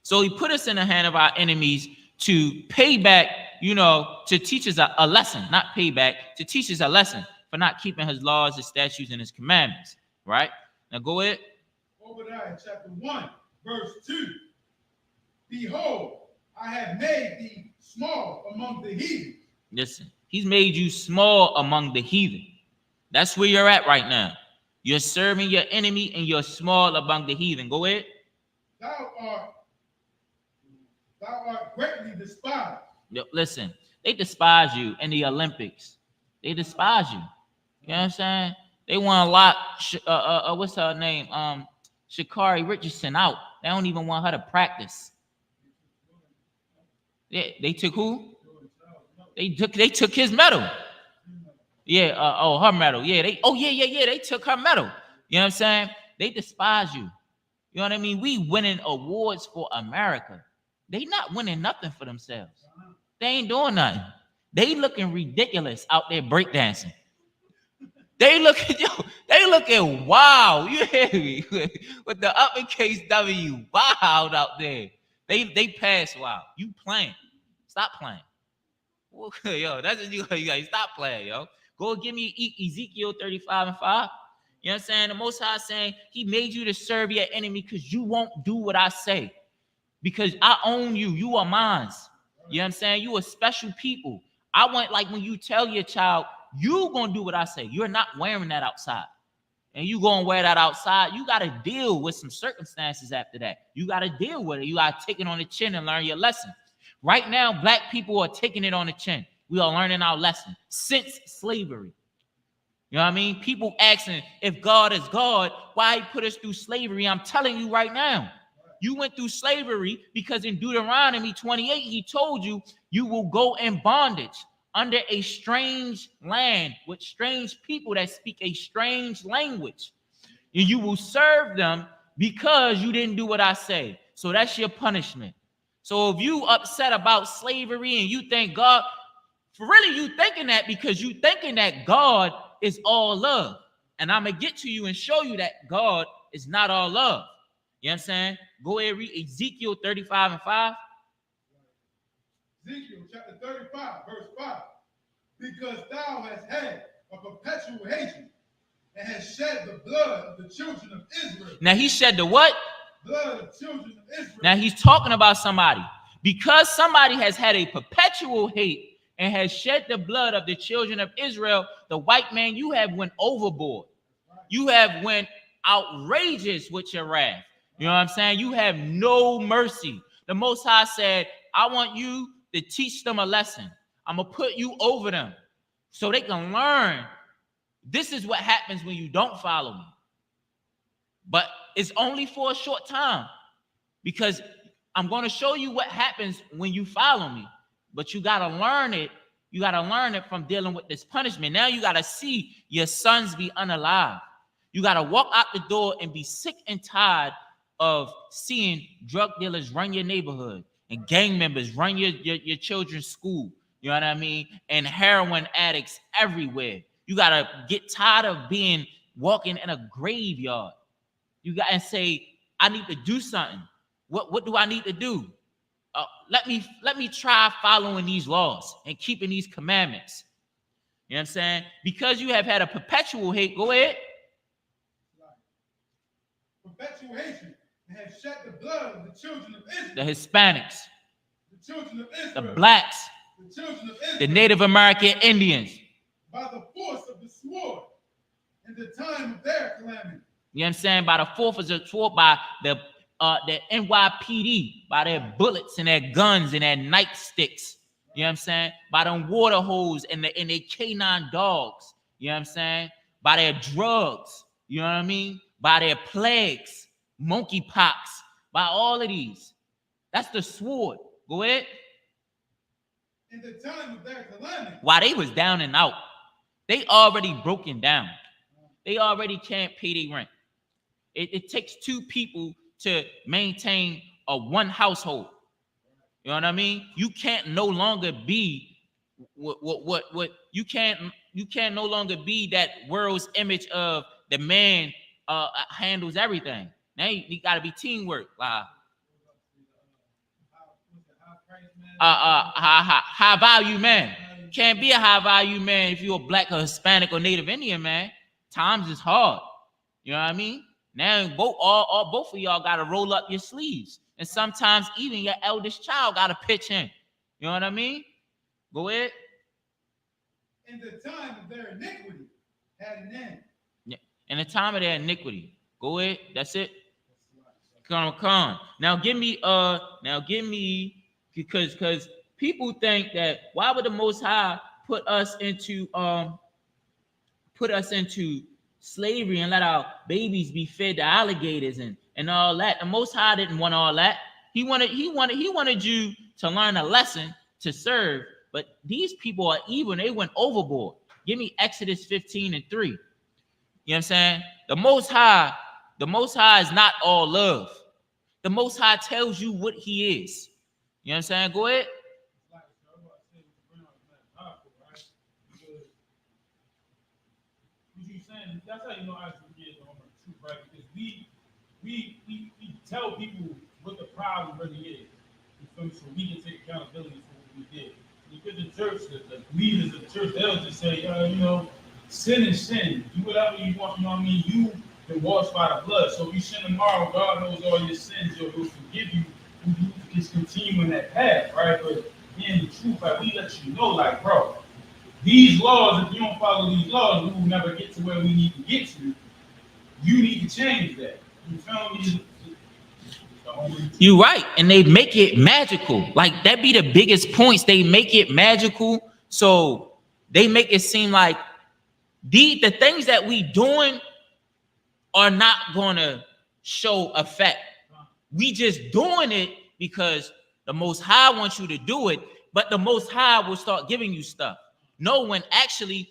So he put us in the hand of our enemies to pay back, to teach us a lesson, not pay back, to teach us a lesson for not keeping his laws, his statutes, and his commandments. Right? Now go ahead. Obadiah chapter 1, verse 2. Behold, I have made thee small among the heathen. Listen, he's made you small among the heathen. That's where you're at right now. You're serving your enemy and you're small among the heathen. Go ahead. Thou art greatly despised. Listen, they despise you in the Olympics. They despise you. You know what I'm saying? They want to lock, what's her name? Sha'Carri Richardson out. They don't even want her to practice. Yeah, they took who? They took his medal. Yeah, her medal. Yeah, they took her medal. You know what I'm saying? They despise you. You know what I mean? We winning awards for America. They not winning nothing for themselves. They ain't doing nothing. They looking ridiculous out there breakdancing. They looking wild. You hear me? With the uppercase W, wild out there. They pass wild. You playing. Stop playing. Yo, that's what you gotta stop playing, yo. Go give me Ezekiel 35:5. You know what I'm saying? The Most High saying he made you to serve your enemy because you won't do what I say. Because I own you. You are mine. You know what I'm saying? You are special people. I want, like when you tell your child, you gonna do what I say. You're not wearing that outside. And you gonna wear that outside. You gotta deal with some circumstances after that. You gotta deal with it. You gotta take it on the chin and learn your lesson. Right now, black people are taking it on the chin. We are learning our lesson since slavery. You know what I mean? People asking if God is God, why he put us through slavery? I'm telling you right now, you went through slavery because in Deuteronomy 28, he told you you will go in bondage under a strange land with strange people that speak a strange language. And you will serve them because you didn't do what I say. So that's your punishment. So if you upset about slavery and you think God, really you thinking that because you thinking that God is all love. And I'm going to get to you and show you that God is not all love. You know what I'm saying? Go ahead and read Ezekiel 35:5. Ezekiel chapter 35, verse 5. Because thou hast had a perpetual hatred and hast shed the blood of the children of Israel. Now he shed the what? Blood of children of Israel. Now he's talking about somebody. Because somebody has had a perpetual hate and has shed the blood of the children of Israel, the white man, you have went overboard. You have went outrageous with your wrath. You know what I'm saying? You have no mercy. The Most High said, I want you to teach them a lesson. I'm going to put you over them so they can learn. This is what happens when you don't follow me. But it's only for a short time, because I'm going to show you what happens when you follow me. But you got to learn it. You got to learn it from dealing with this punishment. Now you got to see your sons be unalive. You got to walk out the door and be sick and tired of seeing drug dealers run your neighborhood and gang members run your children's school. You know what I mean? And heroin addicts everywhere. You got to get tired of walking in a graveyard. You got to say, I need to do something. What do I need to do? Let me try following these laws and keeping these commandments. You know what I'm saying? Because you have had a perpetual hate. Go ahead. Perpetuation has shed the blood of the children of Israel. The Hispanics, The children of Israel. the blacks, The children of Israel. the Native American Indians. By the force of the sword in the time of their calamity. You know what I'm saying? By the force of the sword, by the NYPD, by their bullets and their guns and their nightsticks. You know what I'm saying? By them water holes and their canine dogs. You know what I'm saying? By their drugs. You know what I mean? By their plagues, monkeypox, by all of these. That's the sword. Go ahead. In the time of their calamity. While they was down and out, they already broken down. They already can't pay their rent. It takes two people to maintain a one household. You know what I mean? You can't no longer be what you can't no longer be that world's image of the man handles everything. Now you got to be teamwork. High value man. Can't be a high value man if you're a black or Hispanic or Native Indian man. Times is hard. You know what I mean? Now both of y'all got to roll up your sleeves, and sometimes even your eldest child got to pitch in. You know what I mean? Go ahead. In the time of their iniquity had an end. Yeah. In the time of their iniquity. Go ahead. That's it. Come. Now give me because people think that why would the Most High put us into slavery and let our babies be fed to alligators and all that? The Most High didn't want all that. He wanted you to learn a lesson to serve. But these people are evil and they went overboard. Give me Exodus 15:3. You know what I'm saying? The Most High is not all love. The Most High tells you what he is. You know what I'm saying? Go ahead. That's how you know how to get on the truth, right? Because we tell people what the problem really is, so we can take accountability for what we did. Because the church, the leaders of the church, they'll just say, sin is sin. Do whatever you want. You know what I mean? You've been washed by the blood. So if you sin tomorrow, God knows all your sins. He'll forgive you. You just continue in that path, right? But in the truth, like we let you know, like, bro, these laws, if you don't follow these laws, we will never get to where we need to get to. You need to change that. You feel me? You're right. And they make it magical. Like, that be the biggest points. They make it magical. So they make it seem like the things that we doing are not going to show effect. We just doing it because the Most High wants you to do it, but the Most High will start giving you stuff. No one actually,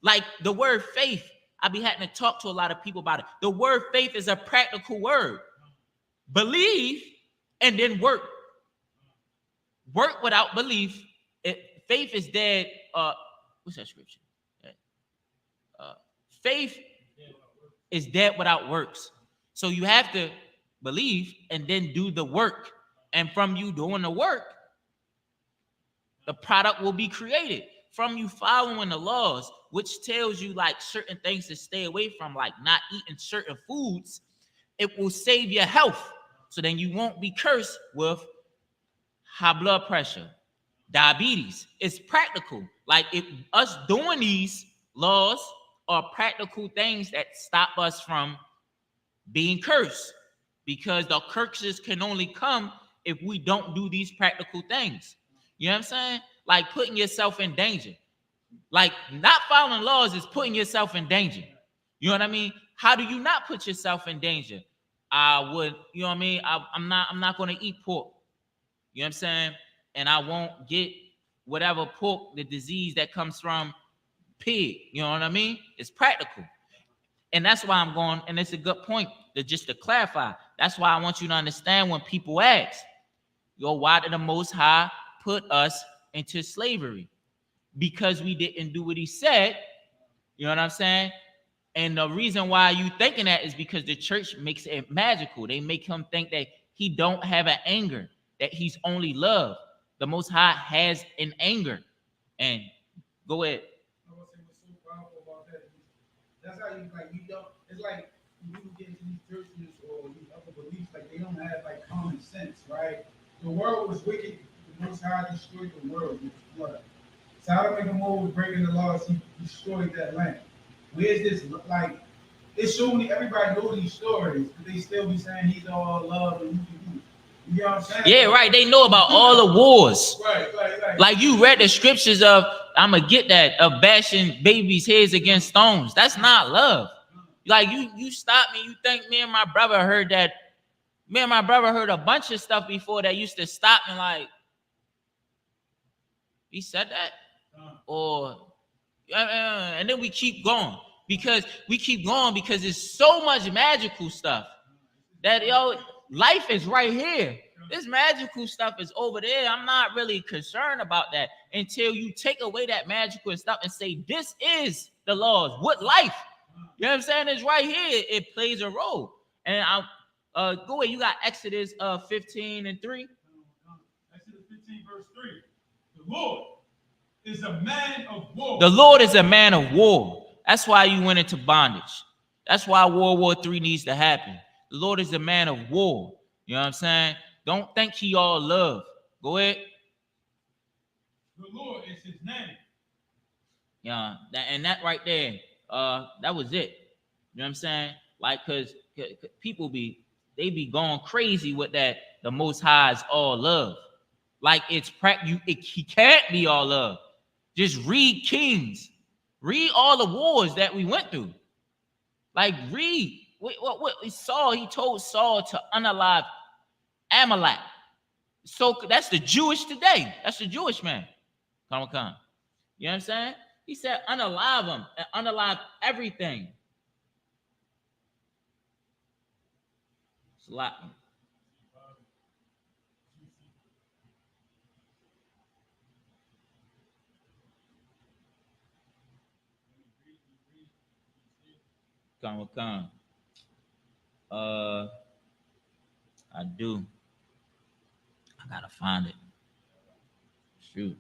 like the word faith, I be having to talk to a lot of people about it. The word faith is a practical word. Believe and then work. Work without belief. Faith is dead. What's that scripture? Faith is dead without works. So you have to believe and then do the work. And from you doing the work, the product will be created. From you following the laws, which tells you like certain things to stay away from, like not eating certain foods, it will save your health. So then you won't be cursed with high blood pressure, diabetes. It's practical. Like if us doing these laws are practical things that stop us from being cursed, because the curses can only come if we don't do these practical things. You know what I'm saying? Like putting yourself in danger. Like not following laws is putting yourself in danger. You know what I mean? How do you not put yourself in danger? I would, you know what I mean? I'm not going to eat pork. You know what I'm saying? And I won't get whatever pork, the disease that comes from pig. You know what I mean? It's practical. And that's why I'm going, and it's a good point to clarify. That's why I want you to understand when people ask, yo, why did the Most High put us into slavery? Because we didn't do what he said. You know what I'm saying? And the reason why you thinking that is because the church makes it magical. They make him think that he don't have an anger, that he's only love. The Most High has an anger. And go ahead. I was saying what's so powerful about that. That's how you like, you don't, it's like when you get into these churches or these other beliefs, like they don't have like common sense, right? The world was wicked. The Most High destroyed the world with flood. Sodom and Gomorrah was breaking the laws. He destroyed that land. Where's this? Like, it's showing everybody know these stories, but they still be saying he's all love and you know what I'm saying? Yeah, right. They know about all the wars. Right. Like you read the scriptures of, I'm going to get that, of bashing babies' heads against stones. That's not love. Like you stop me. You think me and my brother heard that. Me and my brother heard a bunch of stuff before that used to stop me like, he said that? Or, and then we keep going. Because there's so much magical stuff that, yo, life is right here. This magical stuff is over there. I'm not really concerned about that until you take away that magical stuff and say, this is the laws. What life? You know what I'm saying? It's right here. It plays a role. And I'll go ahead. You got Exodus 15 and 3. Exodus 15, verse 3. The Lord is a man of war. The Lord is a man of war. That's why you went into bondage. That's why World War III needs to happen. The Lord is a man of war. You know what I'm saying? Don't think he all love. Go ahead. The Lord is his name. Yeah, and that right there, that was it. You know what I'm saying? Like, cause people be going crazy with that. The Most High is all love. Like it's he can't be all love. Just read Kings. Read all the wars that we went through. Like read what Saul. He told Saul to unalive Amalek. So that's the Jewish today. That's the Jewish man. Come. You know what I'm saying? He said unalive them and unalive everything. It's a lot. Come. I do. I gotta find it. Shoot.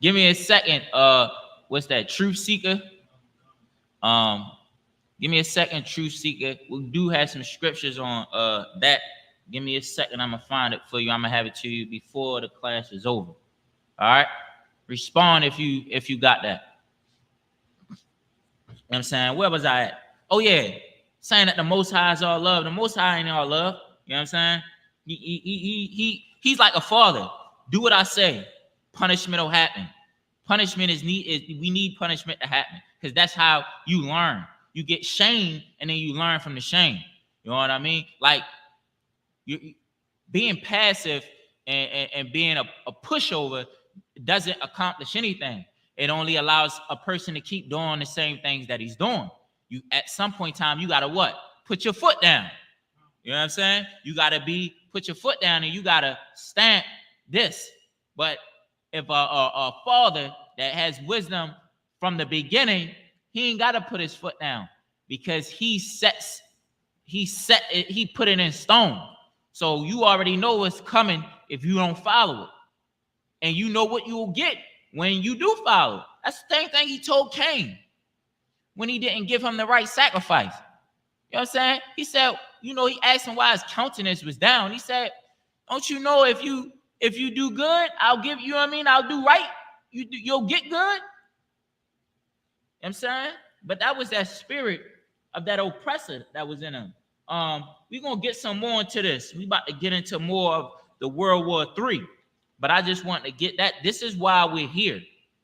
Give me a second. What's that? Truth Seeker. Give me a second, Truth Seeker. We do have some scriptures on that. Give me a second. I'm gonna find it for you. I'm gonna have it to you before the class is over. All right. Respond if you got that. You know what I'm saying? Where was I at? Oh, yeah. Saying that the Most High is all love. The Most High ain't all love. You know what I'm saying? He's like a father. Do what I say. Punishment will happen. Punishment we need punishment to happen. Because that's how you learn. You get shamed and then you learn from the shame. You know what I mean? Like you being passive and being a pushover doesn't accomplish anything. It only allows a person to keep doing the same things that he's doing. You at some point in time, you gotta what? Put your foot down. You know what I'm saying? You gotta put your foot down and you gotta stamp this. But if a father that has wisdom from the beginning, he ain't gotta put his foot down because he put it in stone. So you already know what's coming if you don't follow it. And you know what you will get when you do follow. That's the same thing he told Cain when he didn't give him the right sacrifice. You know what I'm saying? He said, he asked him why his countenance was down. He said, Don't you know if you do good, I'll give you, what I mean, I'll do right. You'll get good. You know what I'm saying? But that was that spirit of that oppressor that was in him. We're gonna get some more into this. We about to get into more of the World War III. But I just want to get that. This is why we're here,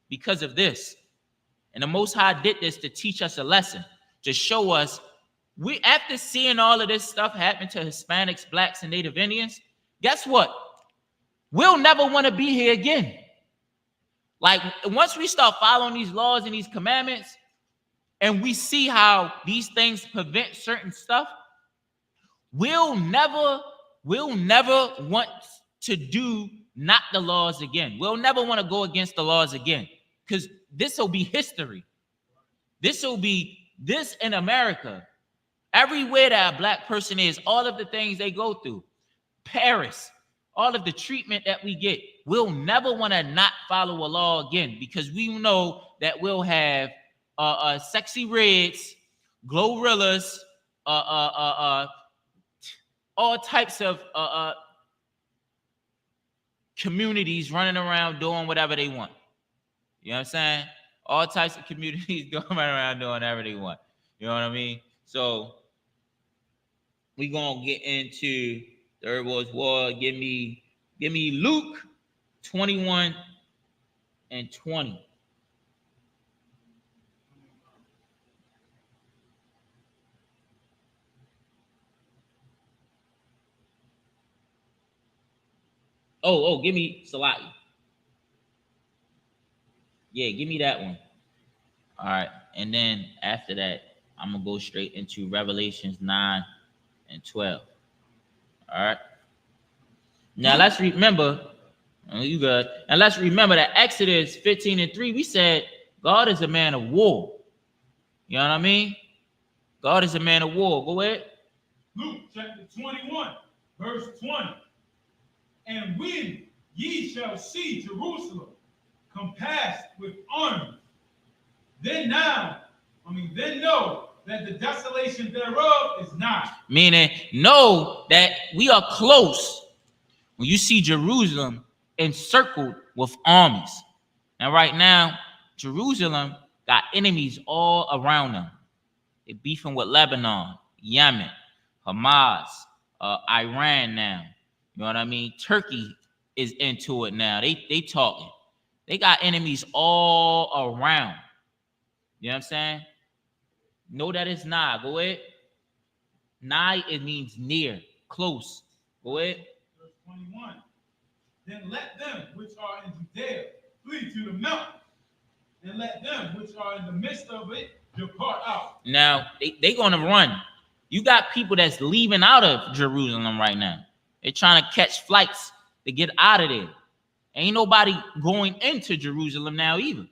because of this. And the Most High did this to teach us a lesson, to show us, we after seeing all of this stuff happen to Hispanics, blacks, and Native Indians, guess what? We'll never want to be here again. Like, once we start following these laws and these commandments, and we see how these things prevent certain stuff, we'll never want to do not the laws again. We'll never want to go against the laws again, because this will be history. This will be this in America. Everywhere that a black person is, all of the things they go through, Paris, all of the treatment that we get, we'll never want to not follow a law again, because we know that we'll have sexy reds, glorrillas, all types of communities running around doing whatever they want. You know what I'm saying? All types of communities going around doing whatever they want. You know what I mean? So we're gonna get into Third World War. Give me Luke 21 and 20. Oh, give me Salati. Yeah, give me that one. All right. And then after that, I'm going to go straight into Revelations 9 and 12. All right. Now, let's remember, you good. And let's remember that Exodus 15 and 3, we said God is a man of war. You know what I mean? God is a man of war. Go ahead. Luke chapter 21, verse 20. And when ye shall see Jerusalem compassed with armies, then know that the desolation thereof is nigh. Meaning, know that we are close when you see Jerusalem encircled with armies. And right now, Jerusalem got enemies all around them. They beefing with Lebanon, Yemen, Hamas, Iran now. You know what I mean? Turkey is into it now. They talking. They got enemies all around. You know what I'm saying? Know that it's nigh. Go ahead. Nigh, it means near, close. Go ahead. Verse 21. Then let them which are in Judea flee to the mountains, and let them which are in the midst of it depart out. Now, they gonna run. You got people that's leaving out of Jerusalem right now. They're trying to catch flights to get out of there. Ain't nobody going into Jerusalem now either.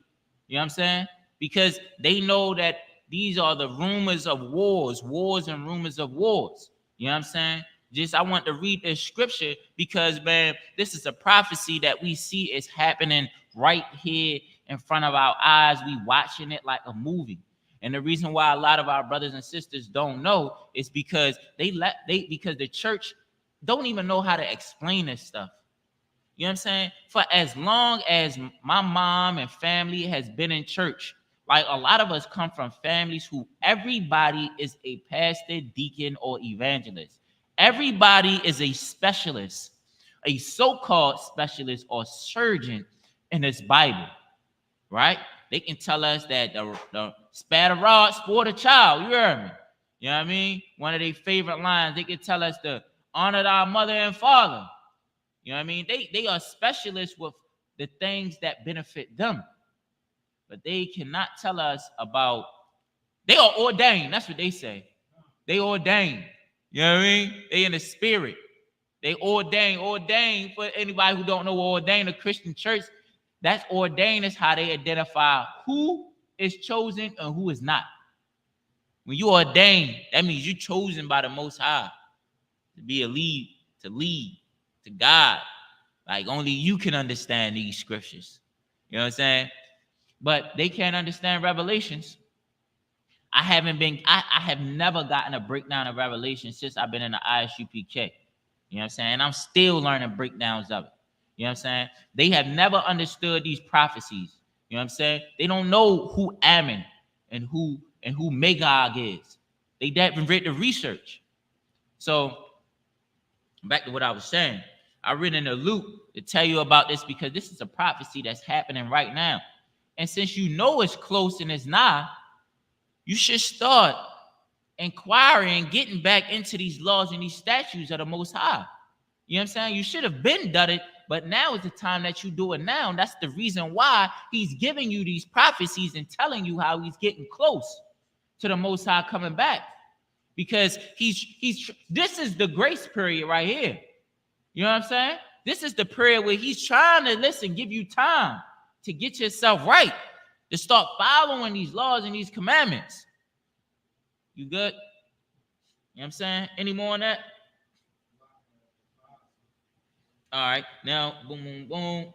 You know what I'm saying? Because they know that these are the rumors of wars and rumors of wars. You know what I'm saying? I want to read this scripture because, man, this is a prophecy that we see is happening right here in front of our eyes. We watching it like a movie. And the reason why a lot of our brothers and sisters don't know is because because the church don't even know how to explain this stuff. You know what I'm saying? For as long as my mom and family has been in church, like a lot of us come from families who everybody is a pastor, deacon, or evangelist. Everybody is a specialist, a so-called specialist or surgeon in this Bible, right? They can tell us that the spare the rod, sport a child. You heard me? You know what I mean? One of their favorite lines. They can tell us to honor our mother and father. You know what I mean? They are specialists with the things that benefit them. But they cannot tell us about, they are ordained. That's what they say. They ordained. You know what I mean? They in the spirit. They ordained. Ordained, for anybody who don't know what ordained, a Christian church, that's ordained is how they identify who is chosen and who is not. When you ordained, that means you're chosen by the Most High to be a lead, to God. Like only you can understand these scriptures. You know what I'm saying? But they can't understand Revelations. I have never gotten a breakdown of Revelation since I've been in the ISUPK. You know You know what I'm saying? I'm still learning breakdowns of it. You know what I'm saying? They have never understood these prophecies. You know what I'm saying? They don't know who Ammon and who Magog is. They haven't read the research. So back to what I was saying. I read in the Luke to tell you about this because this is a prophecy that's happening right now. And since you know it's close and it's nigh, you should start inquiring, getting back into these laws and these statutes of the Most High. You know what I'm saying? You should have been done it, but now is the time that you do it now. And that's the reason why he's giving you these prophecies and telling you how he's getting close to the Most High coming back. Because this is the grace period right here. You know what I'm saying? This is the period where he's trying to give you time to get yourself right, to start following these laws and these commandments. You good? You know what I'm saying? Any more on that? All right. Now, boom, boom, boom.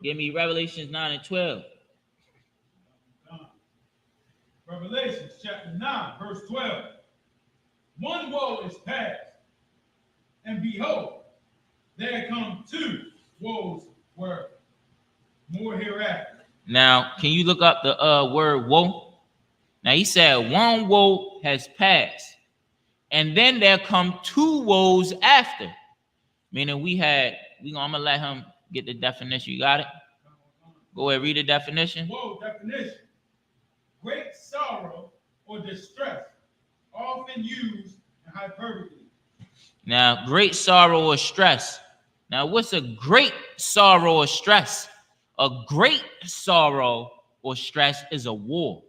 Give me Revelations 9 and 12. Revelations chapter 9, verse 12. One woe is past, and behold, there come two woes were more hereafter. Now, can you look up the word woe? Now, he said one woe has passed, and then there come two woes after. Meaning I'm going to let him get the definition. You got it? Go ahead, read the definition. Woe definition. Great sorrow or distress, often used in hyperbole. Now, great sorrow or stress. Now, what's a great sorrow or stress? A great sorrow or stress is a war.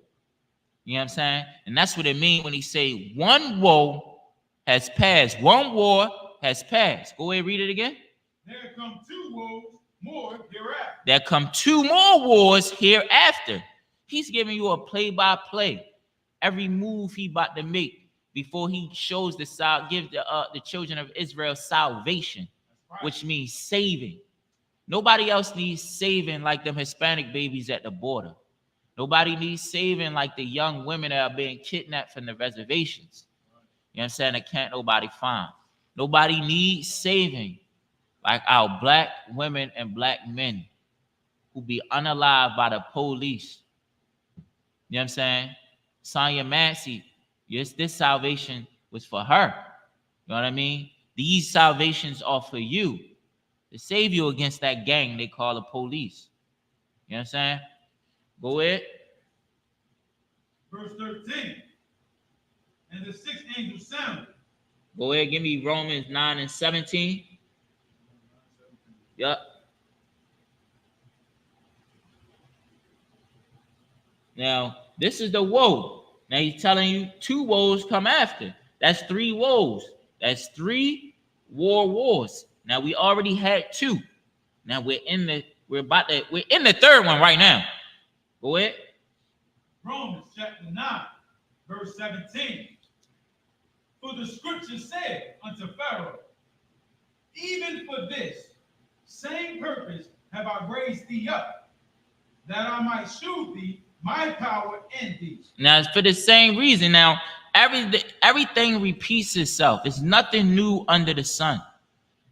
You know what I'm saying? And that's what it means when he say one woe has passed. One war has passed. Go ahead, read it again. There come two woes more hereafter. There come two more wars hereafter. He's giving you a play-by-play. Every move he about to make before he shows gives the children of Israel salvation, right, which means saving. Nobody else needs saving like them Hispanic babies at the border. Nobody needs saving like the young women that are being kidnapped from the reservations. You know what I'm saying? That can't nobody find. Nobody needs saving like our black women and black men who be unalived by the police. You know what I'm saying? Sonya Massey, yes, this salvation was for her. You know what I mean? These salvations are for you to save you against that gang they call the police. You know what I'm saying? Go ahead. Verse 13. And the sixth angel sounded. Go ahead, give me Romans 9 and 17. Yep. Now, this is the woe. Now, he's telling you two woes come after. That's three woes. That's three wars. Now, we already had two. Now, we're in the third one right now. Go ahead. Romans chapter 9, verse 17. For the scripture said unto Pharaoh, even for this same purpose have I raised thee up, that I might shew thee my power in thee. Now, it's for the same reason. Now, everything repeats itself. It's nothing new under the sun.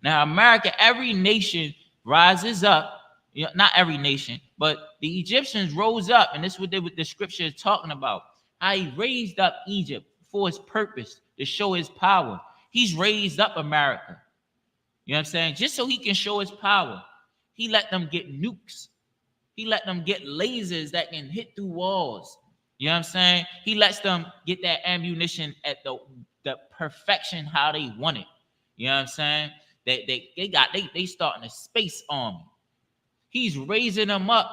Now, America, every nation rises up. You know, not every nation, but the Egyptians rose up, and this is what the scripture is talking about. How he raised up Egypt for his purpose, to show his power. He's raised up America. You know what I'm saying? Just so he can show his power. He let them get nukes. He let them get lasers that can hit through walls. You know what I'm saying? He lets them get that ammunition at the perfection how they want it. You know what I'm saying? They starting a space army. He's raising them up.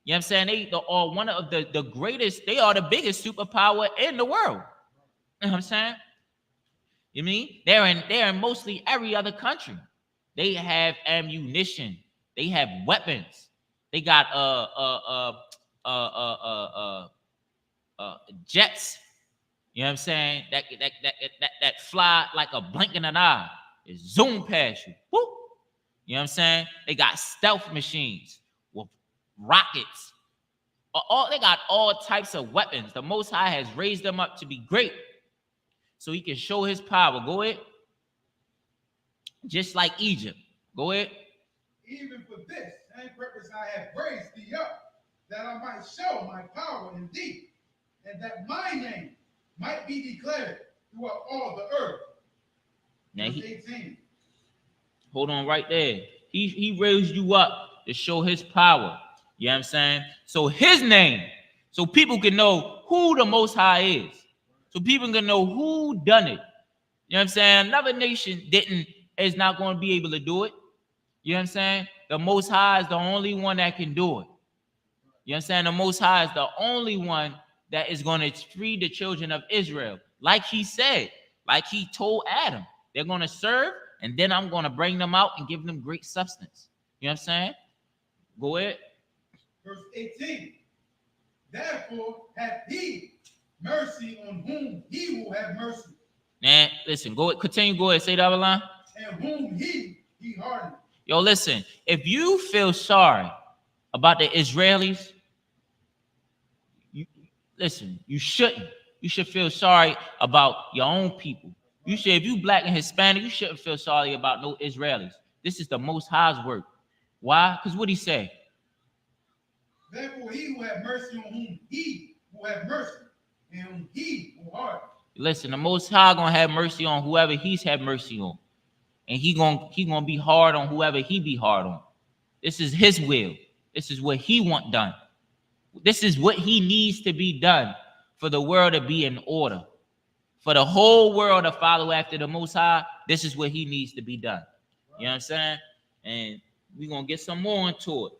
You know what I'm saying? They are one of the greatest. They are the biggest superpower in the world. You know what I'm saying? You mean they're in mostly every other country. They have ammunition. They have weapons. They got jets. You know what I'm saying? That fly like a blink in an eye. It zoom past you. Woo! You know what I'm saying? They got stealth machines with rockets. They got all types of weapons. The Most High has raised them up to be great. so he can show his power. Go ahead. Just like Egypt. Go ahead. Even for this same purpose I have raised thee up, that I might show my power in thee, and that my name might be declared throughout all the earth. Now Verse he, 18. hold on right there. He raised you up to show his power. You know what I'm saying? So his name, so people can know who the Most High is. So people can know who done it. You know what I'm saying? Another nation is not going to be able to do it. You know what I'm saying? The Most High is the only one that can do it. You know what I'm saying? The Most High is the only one that is going to free the children of Israel. Like he said, like he told Adam, they're going to serve, and then I'm going to bring them out and give them great substance. You know what I'm saying? Go ahead. Verse 18. Therefore hath he mercy on whom he will have mercy, Man, listen, go ahead, continue, go ahead, say the other line. and whom he hardened. Yo, listen, if you feel sorry about the Israelis, you shouldn't. You should feel sorry about your own people. You should, if you black and Hispanic, you shouldn't feel sorry about no Israelis. This is the Most High's work. Why? Because what he say? Therefore he will have mercy on whom he will have mercy, and whom he will harden. Listen, the Most High gonna have mercy on whoever he's had mercy on. And he gonna be hard on whoever he be hard on. This is his will. This is what he want done. This is what he needs to be done for the world to be in order. For the whole world to follow after the Most High, this is what he needs to be done. You know what I'm saying? And we're gonna get some more into it.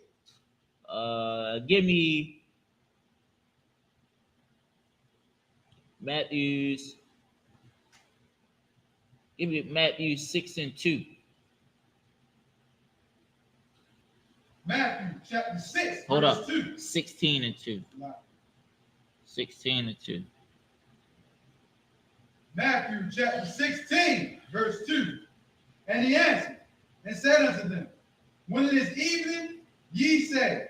Give me Matthew 6 and 2. Matthew chapter 6, Hold verse up. 2. 16 and 2. 16 and 2. Matthew chapter 16, verse 2. And he answered and said unto them, when it is evening, ye say,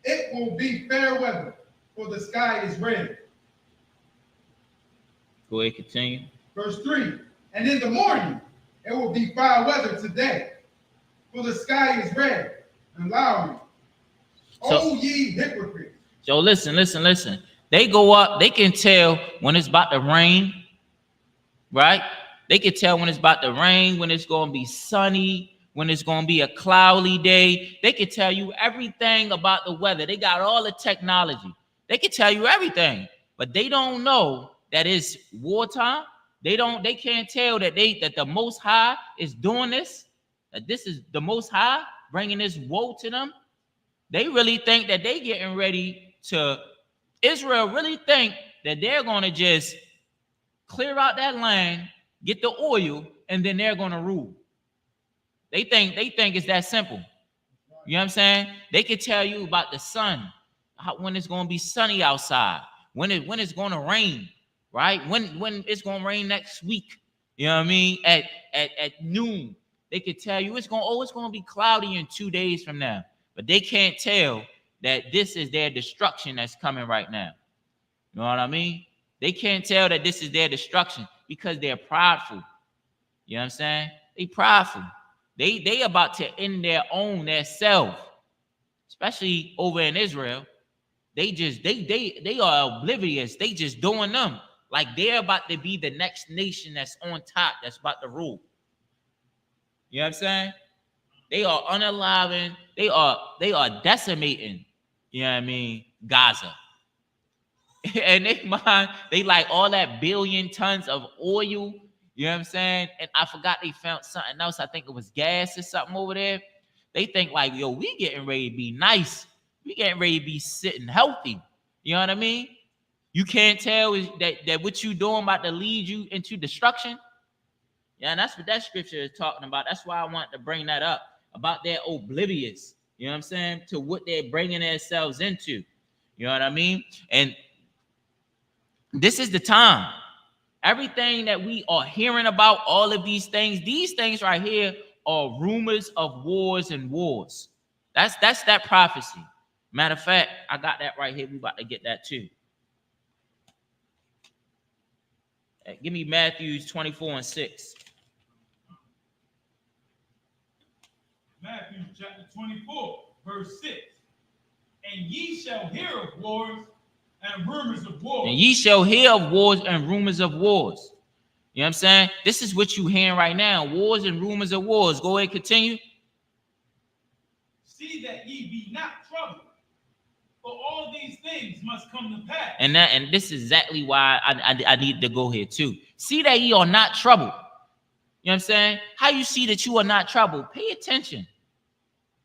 it will be fair weather, for the sky is red. Go ahead, continue. Verse 3. And in the morning, it will be foul weather today, for the sky is red and lowering. O ye hypocrites. So listen. They go up, they can tell when it's about to rain, right? They can tell when it's about to rain, when it's going to be sunny, when it's going to be a cloudy day. They can tell you everything about the weather. They got all the technology. They can tell you everything, but they don't know that it's wartime. They can't tell that the Most High is doing this, that this is the Most High bringing this woe to them. They really think that they getting ready to, Israel really think that they're going to just clear out that land, get the oil, and then they're going to rule. They think it's that simple. You know what I'm saying? They can tell you about the sun, when it's going to be sunny outside, when it's going to rain, right? When it's going to rain next week. You know what I mean? At noon, they could tell you it's going to be cloudy in 2 days from now. But they can't tell that this is their destruction that's coming right now. You know what I mean? They can't tell that this is their destruction because they're prideful. You know what I'm saying? They prideful. They about to end their self, especially over in Israel. They are oblivious. They just doing them like they're about to be the next nation that's on top, that's about to rule. You know what I'm saying? They are unaliving. They are decimating. You know what I mean? Gaza. And they like all that billion tons of oil. You know what I'm saying? And I forgot they found something else. I think it was gas or something over there. They think like, yo, we getting ready to be nice. We getting ready to be sitting healthy. You know what I mean? You can't tell is that what you doing about to lead you into destruction. Yeah, and that's what that scripture is talking about. That's why I want to bring that up, about their oblivious, you know what I'm saying, to what they're bringing themselves into. You know what I mean? And this is the time. Everything that we are hearing about, all of these things right here are rumors of wars and wars. That's that prophecy. Matter of fact, I got that right here. We about to get that too. Give me Matthew 24:6. Matthew chapter 24, verse 6. And ye shall hear of wars and rumors of wars. And ye shall hear of wars and rumors of wars. You know what I'm saying? This is what you hearing right now. Wars and rumors of wars. Go ahead, continue. See that ye be not troubled, for all these things must come to pass. And this is exactly why I need to go here too. See that ye are not troubled. You know what I'm saying? How you see that you are not troubled? Pay attention.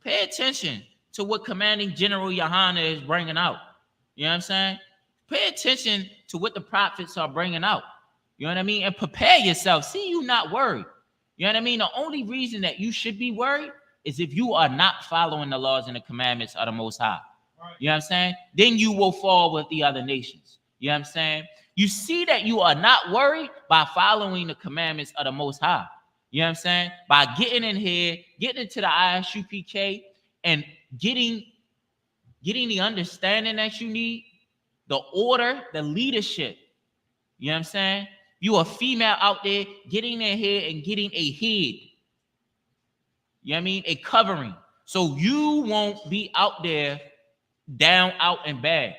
Pay attention to what Commanding General Yohanan is bringing out. You know what I'm saying? Pay attention to what the prophets are bringing out. You know what I mean? And prepare yourself. See, you not worried. You know what I mean? The only reason that you should be worried is if you are not following the laws and the commandments of the Most High. Right. You know what I'm saying? Then you will fall with the other nations. You know what I'm saying? You see that you are not worried by following the commandments of the Most High. You know what I'm saying? By getting in here, getting into the ISUPK, and getting the understanding that you need, the order, the leadership. You know what I'm saying? You a female out there getting in here and getting a head. You know what I mean? A covering. So you won't be out there down, out, and bad,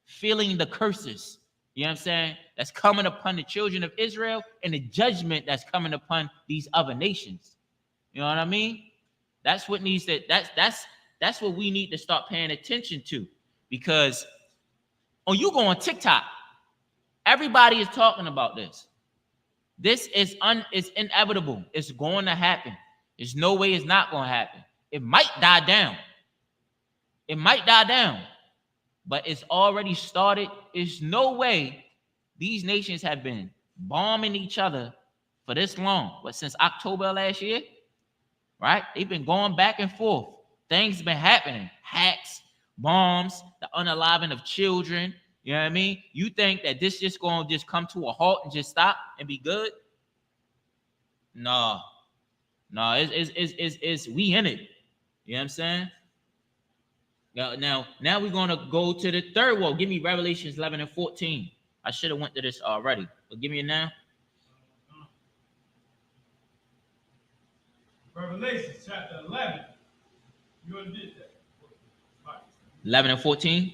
feeling the curses. You know what I'm saying? That's coming upon the children of Israel and the judgment that's coming upon these other nations. You know what I mean? That's what needs to, that's what we need to start paying attention to. Because you go on TikTok, everybody is talking about this. This is inevitable. It's going to happen. There's no way it's not going to happen. It might die down. It might die down. But it's already started. There's no way these nations have been bombing each other for this long. But since October last year, right? They've been going back and forth. Things have been happening. Hacks, bombs, the unaliving of children. You know what I mean? You think that this just going to just come to a halt and just stop and be good? No, it's we in it. You know what I'm saying? Now we're going to go to the third woe. Give me Revelations 11 and 14. I should have went to this already, but give me it now. Revelation chapter 11. You already did that. 11 and 14.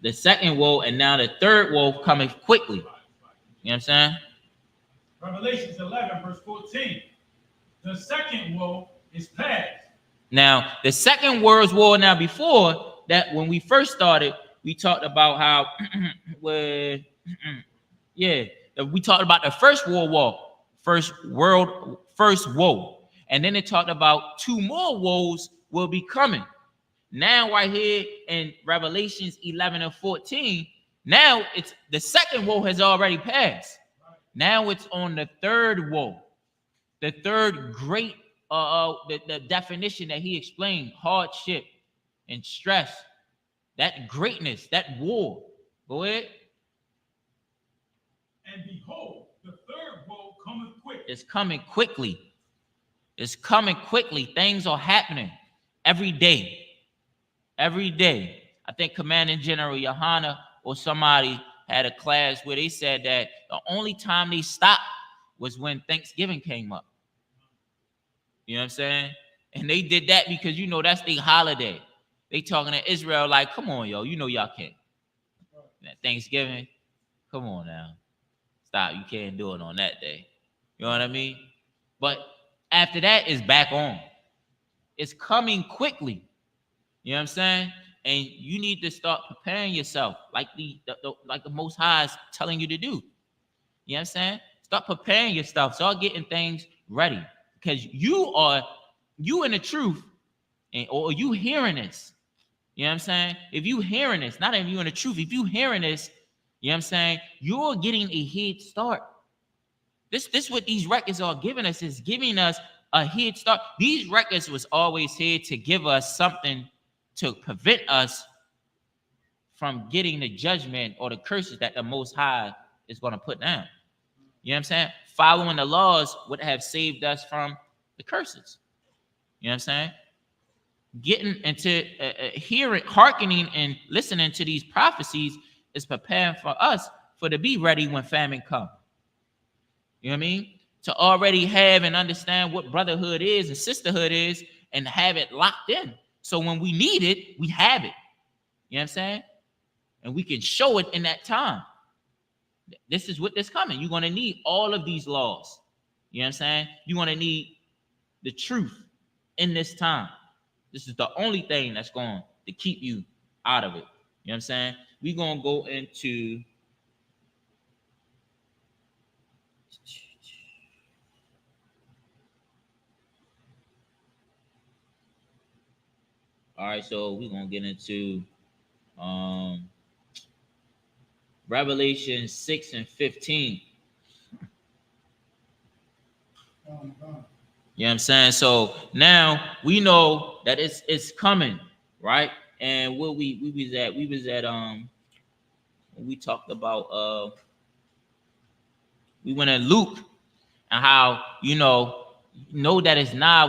The second woe and now the third woe coming quickly. You know what I'm saying? Revelation 11 verse 14. The second woe is past. Now, the second world's war. Now, before that, when we first started, we talked about how, we talked about the first world war, first woe. And then it talked about two more woes will be coming. Now, right here in Revelations 11 and 14, now it's the second woe has already passed. Now it's on the third woe, the third great, the definition that he explained, hardship and stress, that greatness, that war. Go ahead. And behold, the third woe cometh quick. It's coming quickly. It's coming quickly. Things are happening every day. Every day. I think Commanding General Yohanan or somebody had a class where they said that the only time they stopped was when Thanksgiving came up. You know what I'm saying? And they did that because, you know, that's their holiday. They talking to Israel like, come on, yo, you know y'all can't. Thanksgiving, come on now. Stop, you can't do it on that day. You know what I mean? But after that, it's back on. It's coming quickly. You know what I'm saying? And you need to start preparing yourself like the Most High is telling you to do. You know what I'm saying? Start preparing your stuff. Start getting things ready. Because you in the truth, or you hearing this. You know what I'm saying? If you hearing this, not even you in the truth, if you hearing this, you know what I'm saying? You're getting a head start. This what these records are giving us, is giving us a head start. These records was always here to give us something to prevent us from getting the judgment or the curses that the Most High is going to put down. You know what I'm saying? Following the laws would have saved us from the curses. You know what I'm saying? Getting into hearing, hearkening, and listening to these prophecies is preparing for us to be ready when famine comes. You know what I mean? To already have and understand what brotherhood is and sisterhood is and have it locked in. So when we need it, we have it. You know what I'm saying? And we can show it in that time. This is what is coming. You're going to need all of these laws. You know what I'm saying? You're going to need the truth in this time. This is the only thing that's going to keep you out of it. You know what I'm saying? We're going to go into all right, so we're going to get into Revelation 6 and 15. You know what I'm saying? So now we know that it's coming, right? And what we was at we talked about we went at Luke and how know that it's now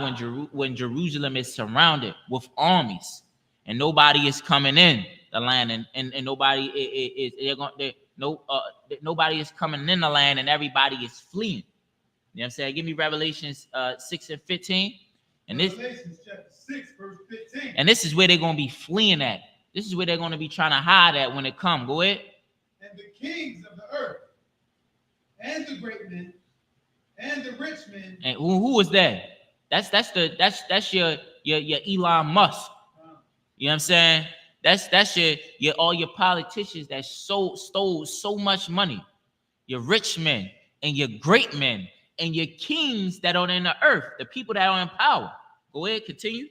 when Jerusalem is surrounded with armies and nobody is coming in the land and nobody nobody is coming in the land and everybody is fleeing. You know what I'm saying? Give me Revelations 6 and 15. And this Revelations chapter 6, verse 15. And this is where they're gonna be fleeing at. This is where they're gonna be trying to hide at when it comes. Go ahead. And the kings of the earth, and the great men, and the rich men. And who is that? That's your Elon Musk. You know what I'm saying? That's your all your politicians that stole so much money. Your rich men and your great men and your kings that are in the earth, the people that are in power. Go ahead, continue.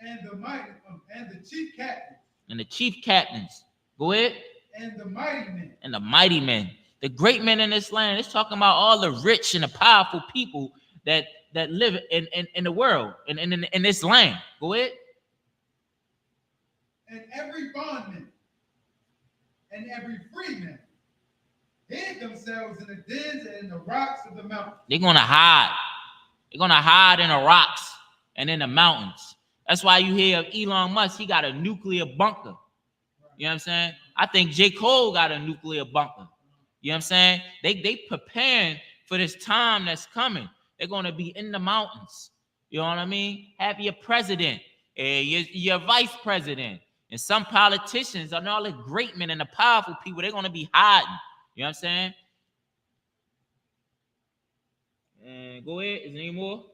And the mighty and the chief captains. And the chief captains. Go ahead. And the mighty men. And the mighty men. The great men in this land. It's talking about all the rich and the powerful people that live in the world and in this land. Go ahead. And every bondman and every freeman hid themselves in the dens and in the rocks of the mountain. They're gonna hide. They're gonna hide in the rocks and in the mountains. That's why you hear of Elon Musk. He got a nuclear bunker. You know what I'm saying? I think J. Cole got a nuclear bunker. You know what I'm saying? They preparing for this time that's coming. They're gonna be in the mountains. You know what I mean? Have your president, your vice president, and some politicians and all the great men and the powerful people. They're gonna be hiding. You know what I'm saying? And go ahead. Is there any more?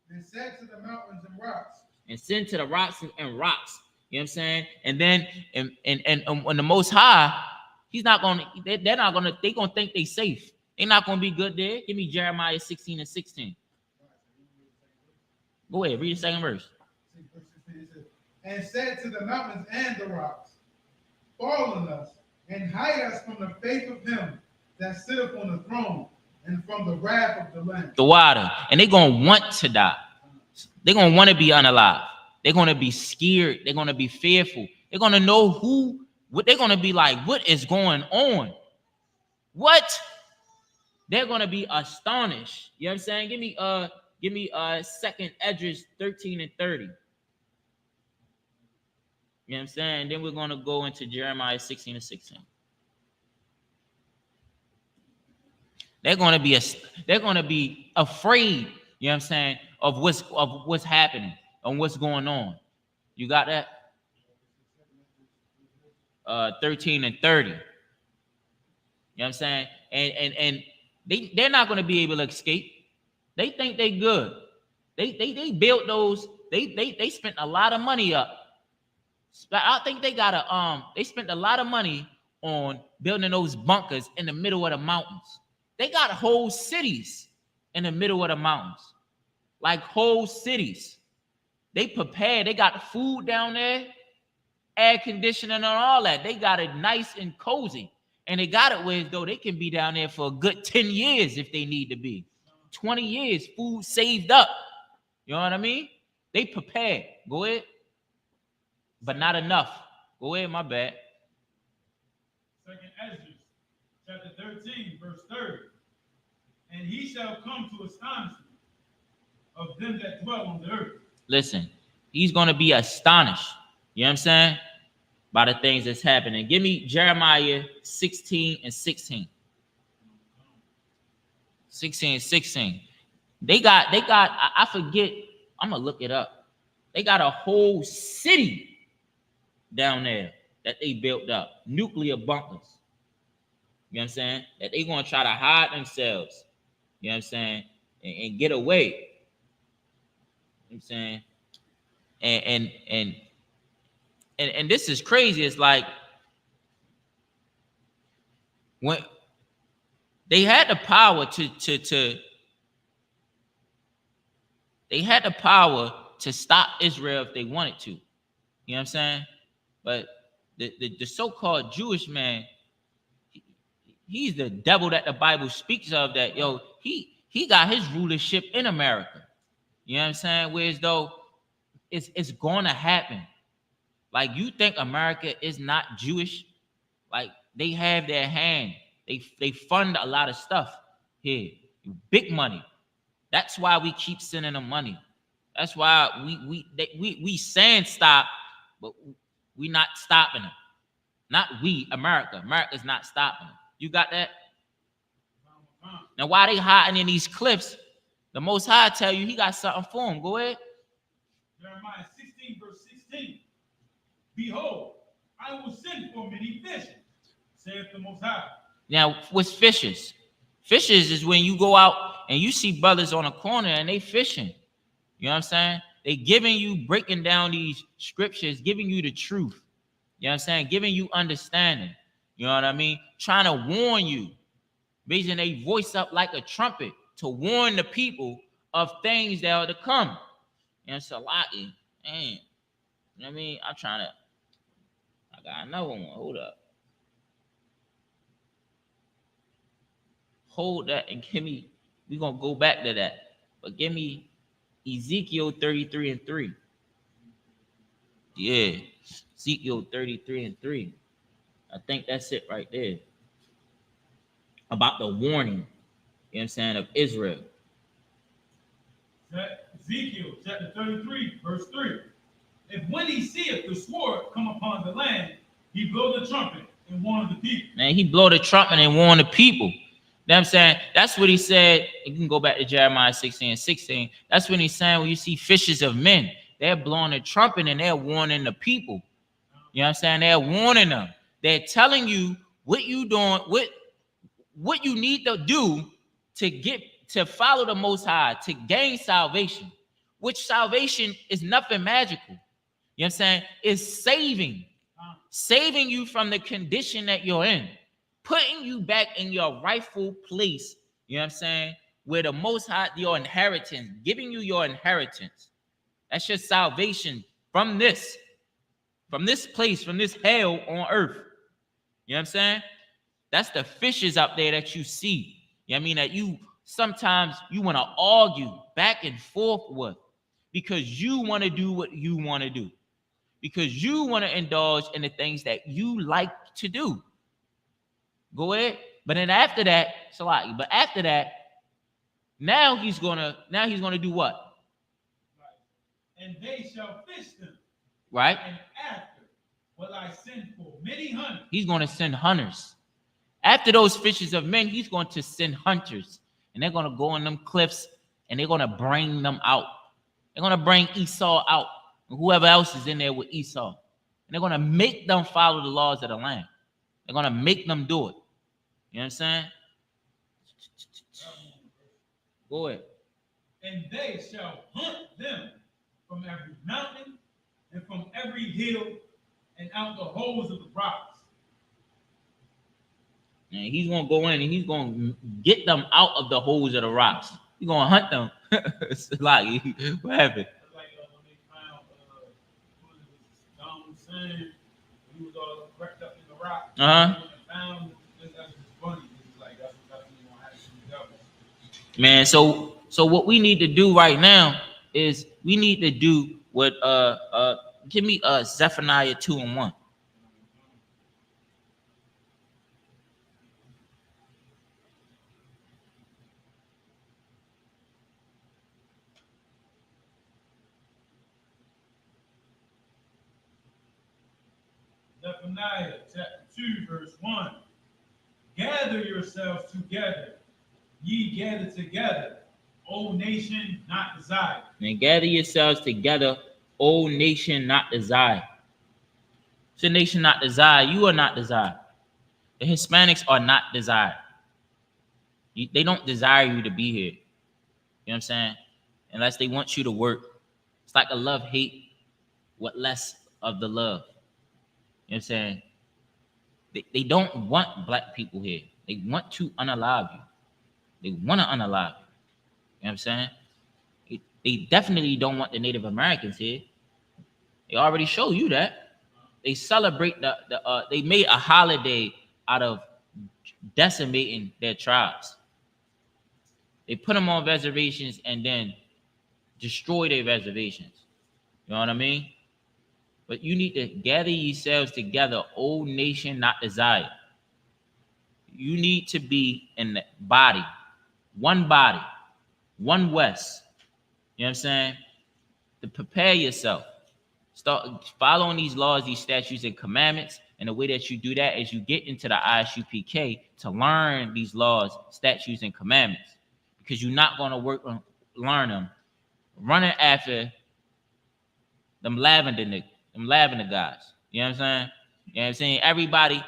And said to the mountains and rocks. And send to the rocks and rocks. You know what I'm saying? And then and when the Most High, he's not gonna. They're not gonna. They're gonna think they safe. They're not gonna be good there. Give me Jeremiah 16 and 16. Go ahead. Read the second verse. And said to the mountains and the rocks, fall on us and hide us from the face of him that sitteth on the throne and from the wrath of the Lamb. The water. And they're going to want to die. They're going to want to be unalive. They're going to be scared. They're going to be fearful. They're going to know what they're going to be like. What is going on? What? They're going to be astonished. You know what I'm saying? Give me 2nd Esdras 13 and 30. You know what I'm saying? Then we're going to go into Jeremiah 16 and 16. They're going to be afraid, you know what I'm saying, of what's happening and what's going on. You got that? 13 and 30. You know what I'm saying? And they're not going to be able to escape. They think they good. They built those, they spent a lot of money up. I think they spent a lot of money on building those bunkers in the middle of the mountains. They got whole cities in the middle of the mountains, like whole cities. They prepared. They got food down there, air conditioning and all that. They got it nice and cozy. And they got it where though they can be down there for a good 10 years if they need to be. 20 years, food saved up. You know what I mean? They prepared. Go ahead. But not enough. Go ahead, my bad. 2nd Esdras, chapter 13, verse 30. And he shall come to astonishment of them that dwell on the earth. Listen, he's going to be astonished. You know what I'm saying? by the things that's happening. Give me Jeremiah 16 and 16. 16 and 16. They got, I forget, I'm gonna look it up. They got a whole city down there that they built up, nuclear bunkers. You know what I'm saying? That they gonna try to hide themselves. You know what I'm saying? And get away. You know what I'm saying? And this is crazy. It's like when they had the power they had the power to stop Israel if they wanted to. You know what I'm saying? But the so-called Jewish man, he's the devil that the Bible speaks of, that, yo, he got his rulership in America. You know what I'm saying? Whereas though it's going to happen. Like, you think America is not Jewish? Like, they have their hand. They fund a lot of stuff here. Big money. That's why we keep sending them money. That's why we saying stop, but we not stopping them. Not we, America. America's not stopping them. You got that? Now, why they hiding in these cliffs? The Most High tell you he got something for them. Go ahead. Jeremiah 16, verse 16. Behold, I will send for many fishes, saith the Most High. Now, what's fishes? Fishes is when you go out and you see brothers on a corner and they fishing. You know what I'm saying? They giving you, breaking down these scriptures, giving you the truth. You know what I'm saying? Giving you understanding. You know what I mean? Trying to warn you. Raising a voice up like a trumpet to warn the people of things that are to come. You know, so like, man, you know what I mean? I got another one. Hold up. Hold that and give me, we're going to go back to that. But give me Ezekiel 33 and 3. Yeah, Ezekiel 33 and 3. I think that's it right there. About the warning, you know what I'm saying, of Israel. Ezekiel chapter 33, verse 3. If when he seeth the sword come upon the land, he blow the trumpet and warn the people. Man, he blow the trumpet and warn the people. You know what I'm saying? That's what he said. You can go back to Jeremiah 16 and 16. That's when he's saying, when you see fishes of men, they're blowing the trumpet and they're warning the people. You know what I'm saying? They're warning them. They're telling you what you doing, what you need to do to follow the Most High, to gain salvation, which salvation is nothing magical. You know what I'm saying? It's saving you from the condition that you're in, putting you back in your rightful place. You know what I'm saying? Where the Most High, your inheritance, giving you your inheritance. That's your salvation from this place, from this hell on earth. You know what I'm saying? That's the fishes up there that you see. You know what I mean? That you sometimes you want to argue back and forth with because you want to do what you want to do. Because you want to indulge in the things that you like to do. Go ahead. But then after that, Salaki, but after that, now he's gonna do what? And they shall fish them. Right? And after will I send for many hunters. He's gonna send hunters. After those fishes of men, he's going to send hunters. And they're gonna go on them cliffs and they're gonna bring them out. They're gonna bring Esau out. And whoever else is in there with Esau. And they're gonna make them follow the laws of the land. They're gonna make them do it. You know what I'm saying? Go ahead. And they shall hunt them from every mountain and from every hill and out the holes of the rocks. And he's gonna go in and he's gonna get them out of the holes of the rocks. He's gonna hunt them. It's like, what happened? Like when they found Saddam Hussein, he was all wrapped up in the rock. Uh-huh. When they found that's just funny. It's like that's what gonna happen to the devil. Man, so what we need to do right now is we need to do what give me Zephaniah 2 and 1. Zephaniah chapter 2, verse 1. Gather yourselves together, ye gather together, O nation not desired. And gather yourselves together, O nation not desired. It's a nation not desired. You are not desired. The Hispanics are not desired. They don't desire you to be here. You know what I'm saying? Unless they want you to work. It's like a love-hate, what less of the love. You know what I'm saying? They don't want black people here. They want to unalive you. They want to unalive you. You know what I'm saying? They definitely don't want the Native Americans here. They already show you that. They celebrate they made a holiday out of decimating their tribes. They put them on reservations and then destroy their reservations. You know what I mean? But you need to gather yourselves together, O nation not desired. You need to be in the body, one West. You know what I'm saying? To prepare yourself. Start following these laws, these statutes, and commandments. And the way that you do that is you get into the ISUPK to learn these laws, statutes, and commandments. Because you're not going to learn them running after them lavender guys. You know what I'm saying? You know what I'm saying? Everybody,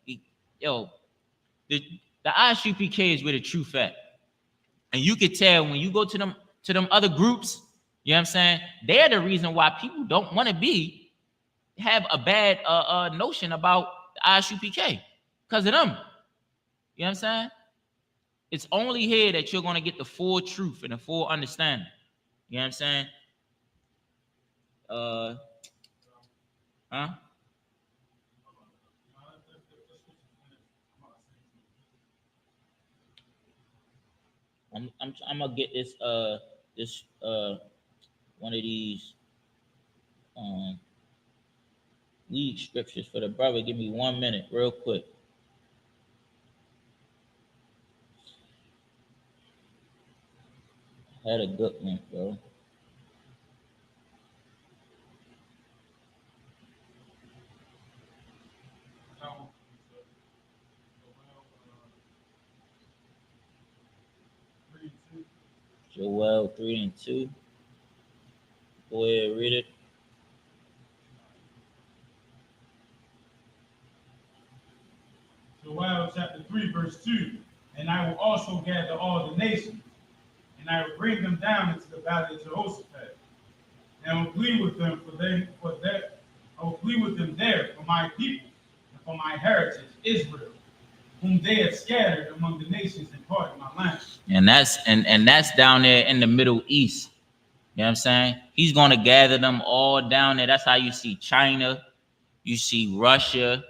the ISUPK is where the truth at. And you can tell when you go to them other groups, you know what I'm saying? They're the reason why people don't want to have a bad notion about the ISUPK because of them. You know what I'm saying? It's only here that you're going to get the full truth and the full understanding. You know what I'm saying? I'm gonna get this one of these lead scriptures for the brother. Give me 1 minute, real quick. I had a good one, bro. Joel 3:2. Go ahead, read it. Joel chapter 3, verse 2. And I will also gather all the nations, and I will bring them down into the valley of Jehoshaphat, and I will plead with them I will plead with them there for my people and for my heritage, Israel, whom they have scattered among the nations and parted my land. And that's down there in the Middle East. You know what I'm saying? He's gonna gather them all down there. That's how you see China, you see Russia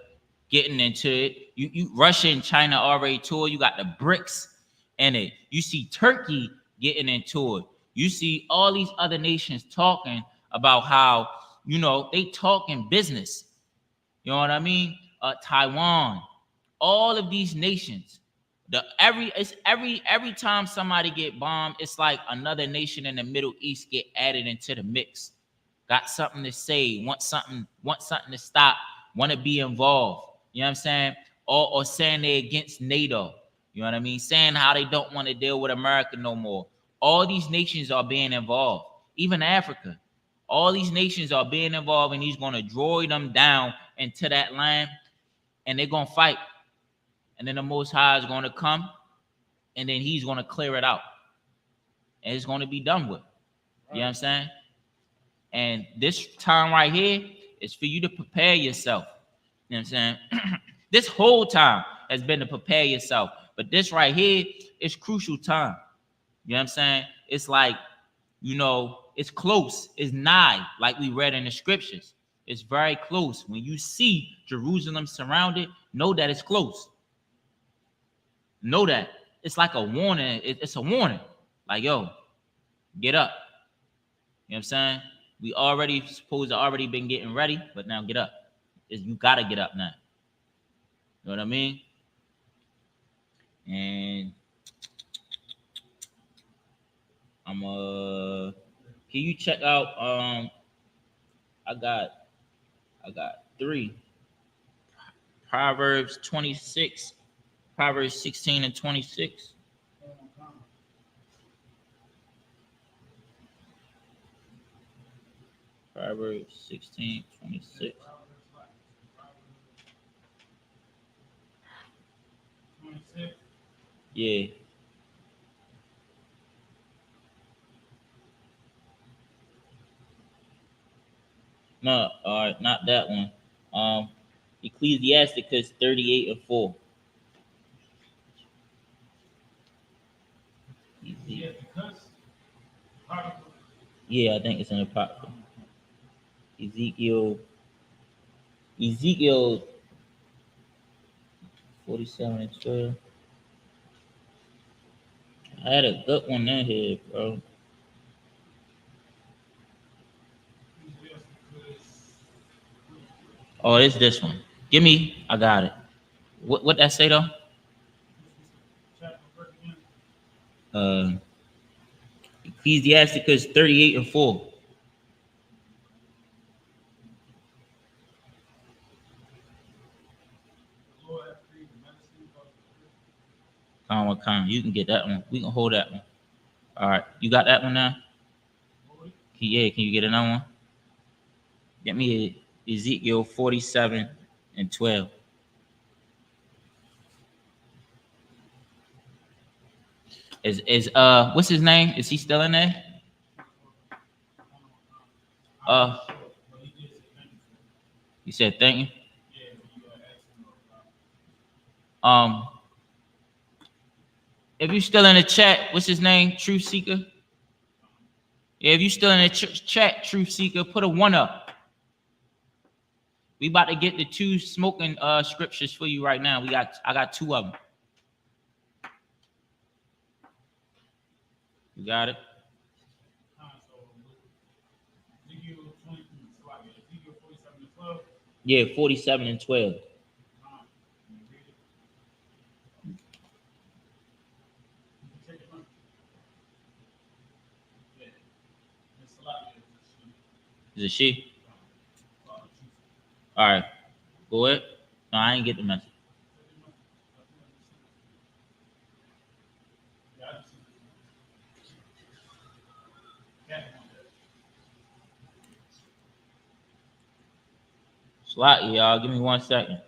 getting into it. You Russia and China already tour. You got the BRICS in it. You see Turkey getting into it. You see all these other nations talking about how, you know, they talking business. You know what I mean? Taiwan, all of these nations. Every time somebody get bombed, it's like another nation in the Middle East get added into the mix. Got something to say, want something to stop, want to be involved. You know what I'm saying? Or saying they're against NATO. You know what I mean? Saying how they don't want to deal with America no more. All these nations are being involved. Even Africa. All these nations are being involved, and he's going to draw them down into that land, and they're going to fight. And then the Most High is going to come, and then he's going to clear it out. And it's going to be done with. You know what I'm saying? And this time right here is for you to prepare yourself. You know what I'm saying? This whole time has been to prepare yourself. But this right here is crucial time. You know what I'm saying? It's like, you know, it's close. It's nigh, like we read in the scriptures. It's very close. When you see Jerusalem surrounded, know that it's close. Know that. It's like a warning. It's a warning. Like, yo, get up. You know what I'm saying? We already supposed to already been getting ready, but now get up. You got to get up now. You know what I mean? And can you check out I got 3 Proverbs 26, Proverbs 16 and 26. Proverbs 16, 26. 26. Yeah. No, all right, not that one. Ecclesiasticus 38 and 4. Yeah, because Apocrypha. Yeah, I think it's in the Apocrypha. Ezekiel 47 and 12. I had a good one in here, bro. Oh, it's this one. Give me, I got it. What that say though? Ecclesiasticus 38 and 4. You can get that one. We can hold that one. All right, you got that one now? Yeah, can you get another one? Get me Ezekiel 47 and 12. Is what's his name? Is he still in there? You said thank you. If you still in the chat, what's his name? Truth Seeker. Yeah, if you still in the chat, Truth Seeker, put a 1 up. We about to get the 2 smoking scriptures for you right now. I got 2 of them. You got it? Yeah, 47 and 12. Is it she? All right. Go ahead. No, I ain't get the message. Slot, y'all. Give me 1 second.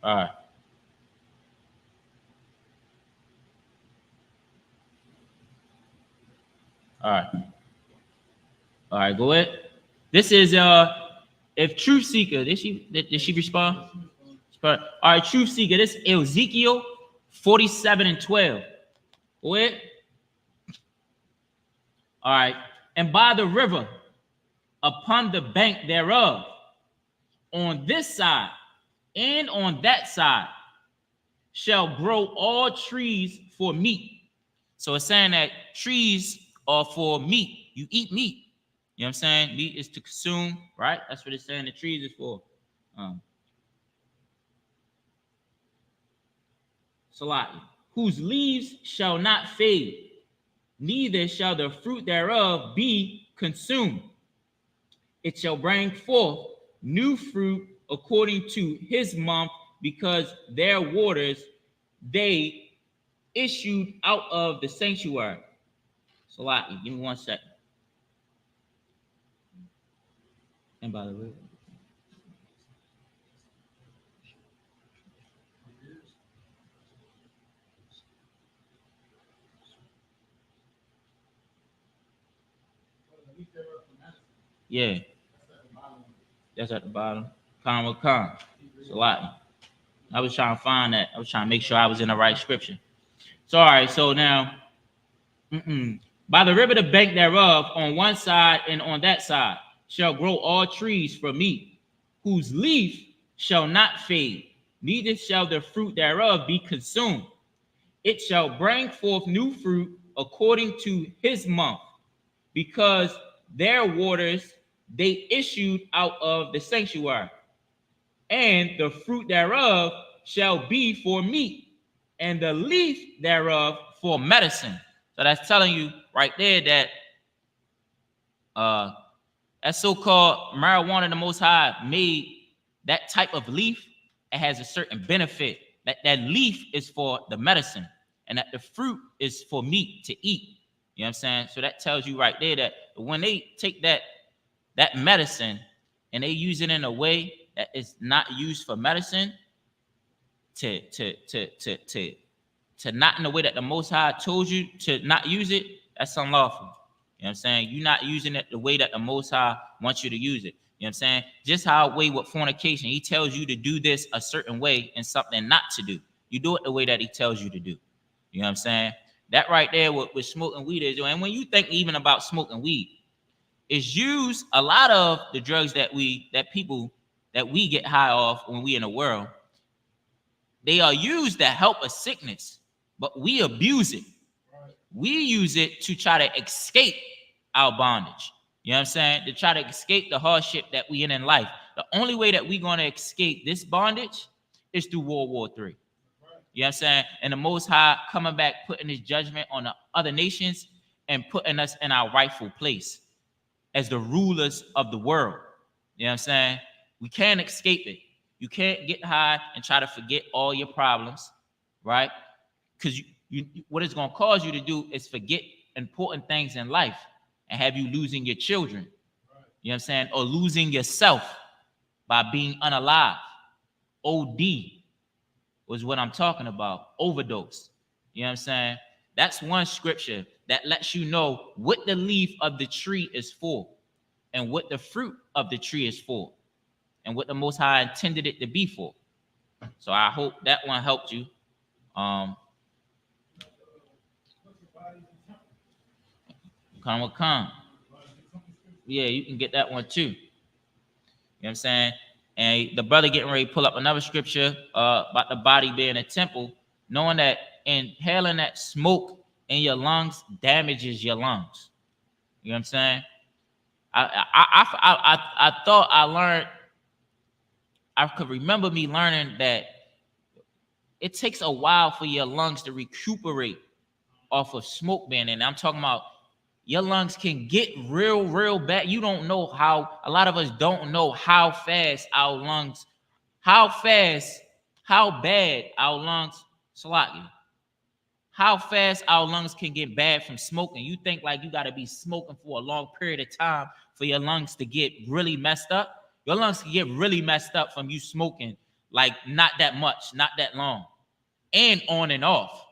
All right. All right. All right, go ahead. This is if Truth Seeker, did she respond? All right, Truth Seeker, this is Ezekiel 47 and 12. Go ahead. All right. And by the river, upon the bank thereof, on this side and on that side, shall grow all trees for meat. So it's saying that trees are for meat. You eat meat. You know what I'm saying? Meat is to consume, right? That's what it's saying the trees is for. Salati, whose leaves shall not fade, neither shall the fruit thereof be consumed. It shall bring forth new fruit according to his month, because their waters they issued out of the sanctuary. Salati, give me 1 second. And by the way, yeah, that's at the bottom. Khan. Salati. I was trying to find that. I was trying to make sure I was in the right scripture. So, all right. So now, by the river, the bank thereof, on one side and on that side, shall grow all trees for meat, whose leaf shall not fade, neither shall the fruit thereof be consumed. It shall bring forth new fruit according to his month, because their waters they issued out of the sanctuary. And the fruit thereof shall be for meat, and the leaf thereof for medicine. So that's telling you right there that that so-called marijuana, the Most High made that type of leaf. It has a certain benefit. That leaf is for the medicine, and that the fruit is for meat to eat. You know what I'm saying? So that tells you right there that when they take that medicine and they use it in a way that is not used for medicine, to not in the way that the Most High told you to not use it, that's unlawful. You know what I'm saying? You're not using it the way that the Most High wants you to use it. You know what I'm saying? Just how way with fornication, he tells you to do this a certain way and something not to do. You do it the way that he tells you to do. You know what I'm saying? That right there with smoking weed is, and when you think even about smoking weed, is used a lot of the drugs that we get high off when we in the world. They are used to help a sickness, but we abuse it. We use it to try to escape our bondage. You know what I'm saying? To try to escape the hardship that we in life. The only way that we're going to escape this bondage is through World War III. You know what I'm saying? And the Most High coming back, putting his judgment on the other nations and putting us in our rightful place as the rulers of the world. You know what I'm saying? We can't escape it. You can't get high and try to forget all your problems, right? Because what it's going to cause you to do is forget important things in life and have you losing your children. You know what I'm saying? Or losing yourself by being unalive. OD was what I'm talking about. Overdose. You know what I'm saying? That's one scripture that lets you know what the leaf of the tree is for and what the fruit of the tree is for and what the Most High intended it to be for. So I hope that one helped you. Come. Yeah, you can get that one too. You know what I'm saying? And the brother getting ready to pull up another scripture about the body being a temple, knowing that inhaling that smoke in your lungs damages your lungs. You know what I'm saying? I thought I learned, I could remember me learning that it takes a while for your lungs to recuperate off of smoke ban. And I'm talking about your lungs can get real bad. You don't know how, a lot of us don't know how fast our lungs, how bad our lungs, Salaki, how fast our lungs can get bad from smoking. You think like you got to be smoking for a long period of time for your lungs to get really messed up. Your lungs can get really messed up from you smoking like not that much, not that long, and on and off.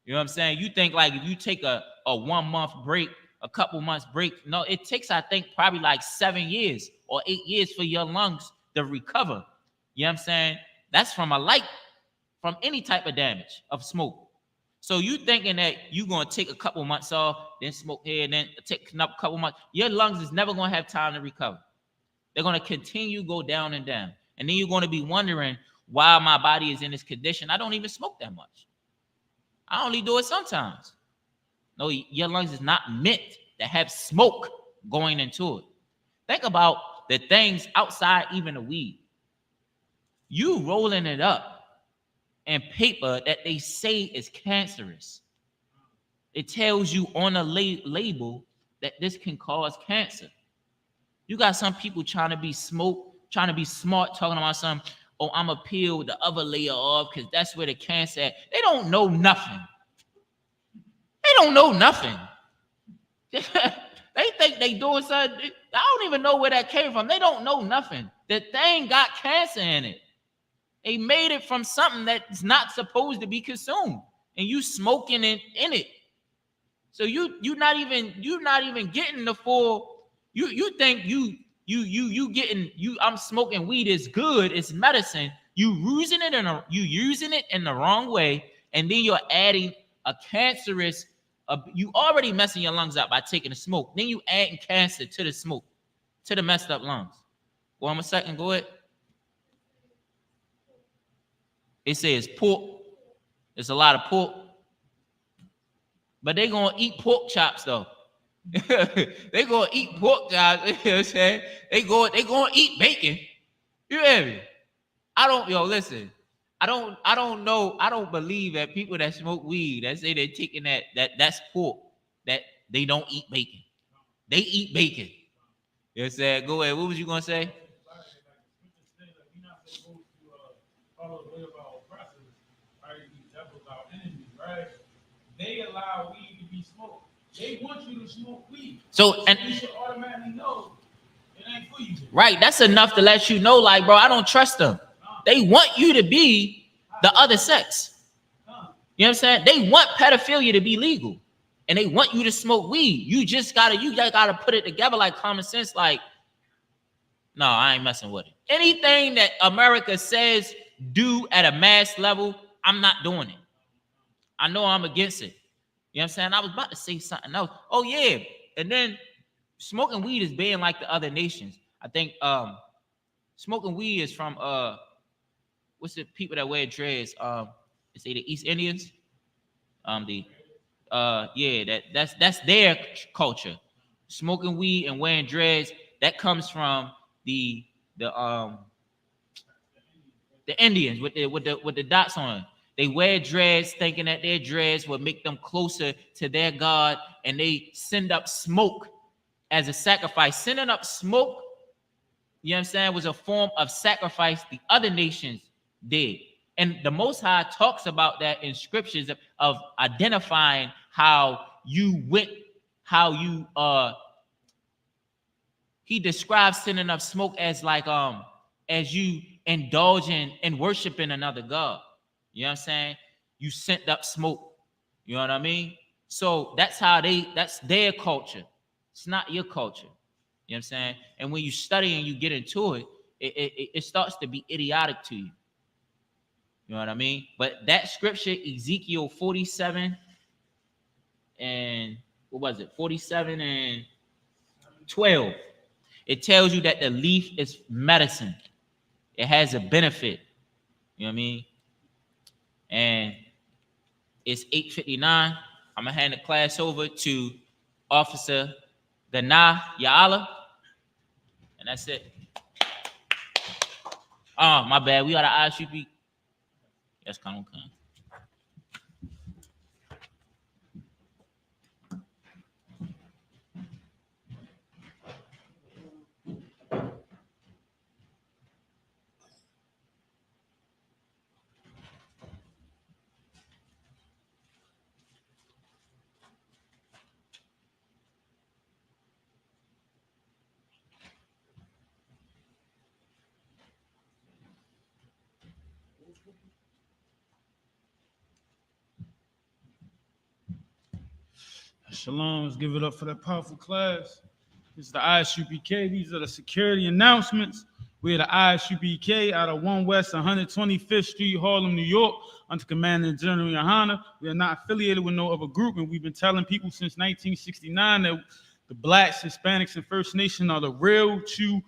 You know what I'm saying? You think like if you take a 1 month break, a couple months break, no, it takes, I think, probably like 7 years or 8 years for your lungs to recover. You know what I'm saying? That's from from any type of damage of smoke. So you thinking that you're going to take a couple months off, then smoke here, and then take another couple months, your lungs is never going to have time to recover. They're going to continue go down and down. And then you're going to be wondering why my body is in this condition. I don't even smoke that much. I only do it sometimes. No, your lungs is not meant to have smoke going into it. Think about the things outside even the weed. You rolling it up in paper that they say is cancerous. It tells you on a label that this can cause cancer. You got some people trying to be smart, talking about some, oh, I'm going to peel the other layer off because that's where the cancer at. They don't know nothing. They don't know nothing. They think they doing something. I don't even know where that came from. They don't know nothing. The thing got cancer in it. They made it from something that's not supposed to be consumed, and you smoking it in it. So you're not even getting the full. You think I'm smoking weed is good, it's medicine. You using it in the wrong way, and then you're adding a cancerous. You already messing your lungs up by taking the smoke. Then you adding cancer to the smoke, to the messed up lungs. 1 second, go ahead. It says pork. There's a lot of pork, but they gonna eat pork chops though. They gonna eat pork chops. You know what I'm saying? They gonna eat bacon. You hear me? Listen. I don't know. I don't believe that people that smoke weed that say they're taking that's pork, that they don't eat bacon. They eat bacon. You know what I'm saying? Go ahead. What was you gonna say? Follow the way of our oppressors, right? These devils, our enemies, right? They allow weed to be smoked. They want you to smoke weed. So and you should automatically know it ain't for you. right, that's enough to let you know, like, bro, I don't trust them. They want you to be the other sex. You know what I'm saying? They want pedophilia to be legal, and they want you to smoke weed. You gotta put it together like common sense. Like, no, I ain't messing with it. Anything that America says do at a mass level, I'm not doing it. I know I'm against it. You know what I'm saying? I was about to say something else. Oh yeah, and then smoking weed is banned like the other nations. I think smoking weed is from what's the people that wear dreads? They say the East Indians. That's their culture. Smoking weed and wearing dreads, that comes from the Indians with the dots on it. They wear dreads thinking that their dreads will make them closer to their God, and they send up smoke as a sacrifice. Sending up smoke, you know what I'm saying, was a form of sacrifice the other nations did. And the Most High talks about that in scriptures of identifying how he describes sending up smoke as like as you indulging in worshiping another God. You know what I'm saying? You sent up smoke. You know what I mean? So that's their culture. It's not your culture. You know what I'm saying? And when you study and you get into it, it starts to be idiotic to you. You know what I mean? But that scripture, Ezekiel 47 and what was it? 47 and 12. It tells you that the leaf is medicine. It has a benefit. You know what I mean? And it's 8:59. I'm gonna hand the class over to Officer Dana Ya'ala. And that's it. Oh, my bad. We got an ISUP. Yes, come on. Shalom, let's give it up for that powerful class. This is the ISUPK. These are the security announcements. We're the ISUPK out of 1 West 125th Street, Harlem, New York, under Commander General Yohana. We are not affiliated with no other group, and we've been telling people since 1969 that the Blacks, Hispanics, and First Nation are the real, true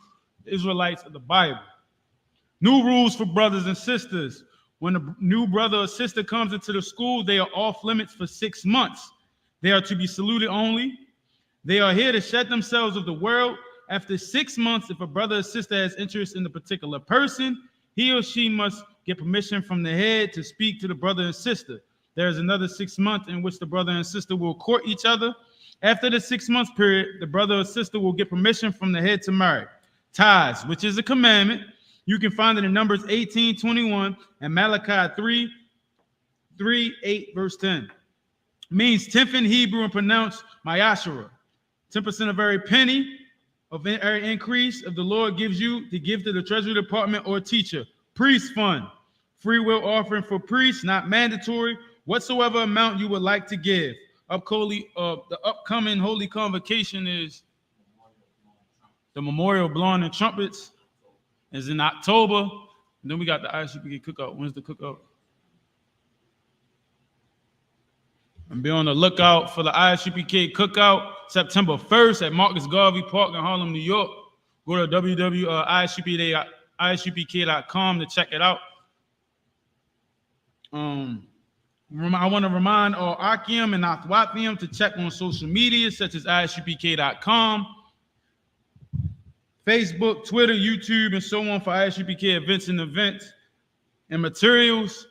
Israelites of the Bible. New rules for brothers and sisters. When a new brother or sister comes into the school, they are off limits for 6 months. They are to be saluted only. They are here to shed themselves of the world. After 6 months, if a brother or sister has interest in a particular person, he or she must get permission from the head to speak to the brother and sister. There is another 6 months in which the brother and sister will court each other. After the 6 months period, the brother or sister will get permission from the head to marry. Tithes, which is a commandment, you can find it in Numbers 18:21 and Malachi 3:8, verse 10. Means 10th in Hebrew and pronounced Mayashara. 10% of every penny of every increase of the Lord gives you to give to the Treasury Department or teacher. Priest fund. Free will offering for priests, not mandatory. Whatsoever amount you would like to give. The upcoming Holy Convocation is the Memorial Blowing and Trumpets is in October. And then we got the ISUPK cookout. When's the cookout? And be on the lookout for the ISUPK cookout September 1st at Marcus Garvey Park in Harlem, New York. Go to www.isupk.com to check it out. I want to remind all Akim and Athwathium to check on social media such as isupk.com, Facebook, Twitter, YouTube, and so on for ISUPK events and materials.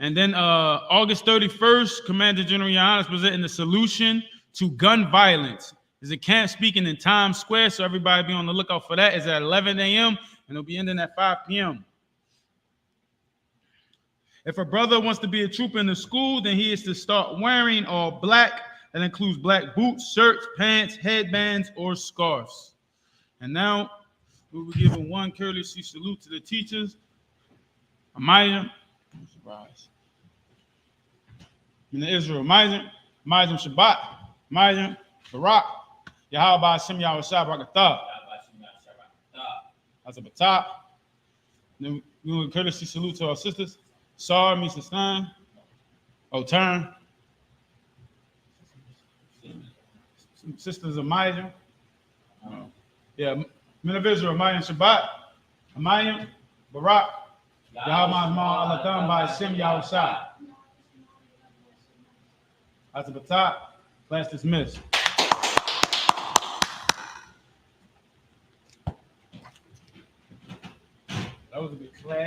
And then August 31st, Commander General Yohana is presenting the solution to gun violence. There's a camp speaking in Times Square, so everybody be on the lookout for that. It's at 11 a.m. and it'll be ending at 5 p.m. If a brother wants to be a trooper in the school, then he is to start wearing all black. That includes black boots, shirts, pants, headbands, or scarves. And now we will give one courtesy salute to the teachers. Amaya, surprise. In Israel, Amaya Shabbat, Amaya Barak, Yahweh Hashem Yahweh Shabbat. That's a batah. Then we will courtesy salute to our sisters. Sar, Misa Stein, Turn. Sisters of Amaya. Yeah, men of Israel, Amaya Shabbat, Amaya Barak, Yahweh Alatam by Hashem Yahweh Shah. That's a batah. Class dismissed. That was a good class.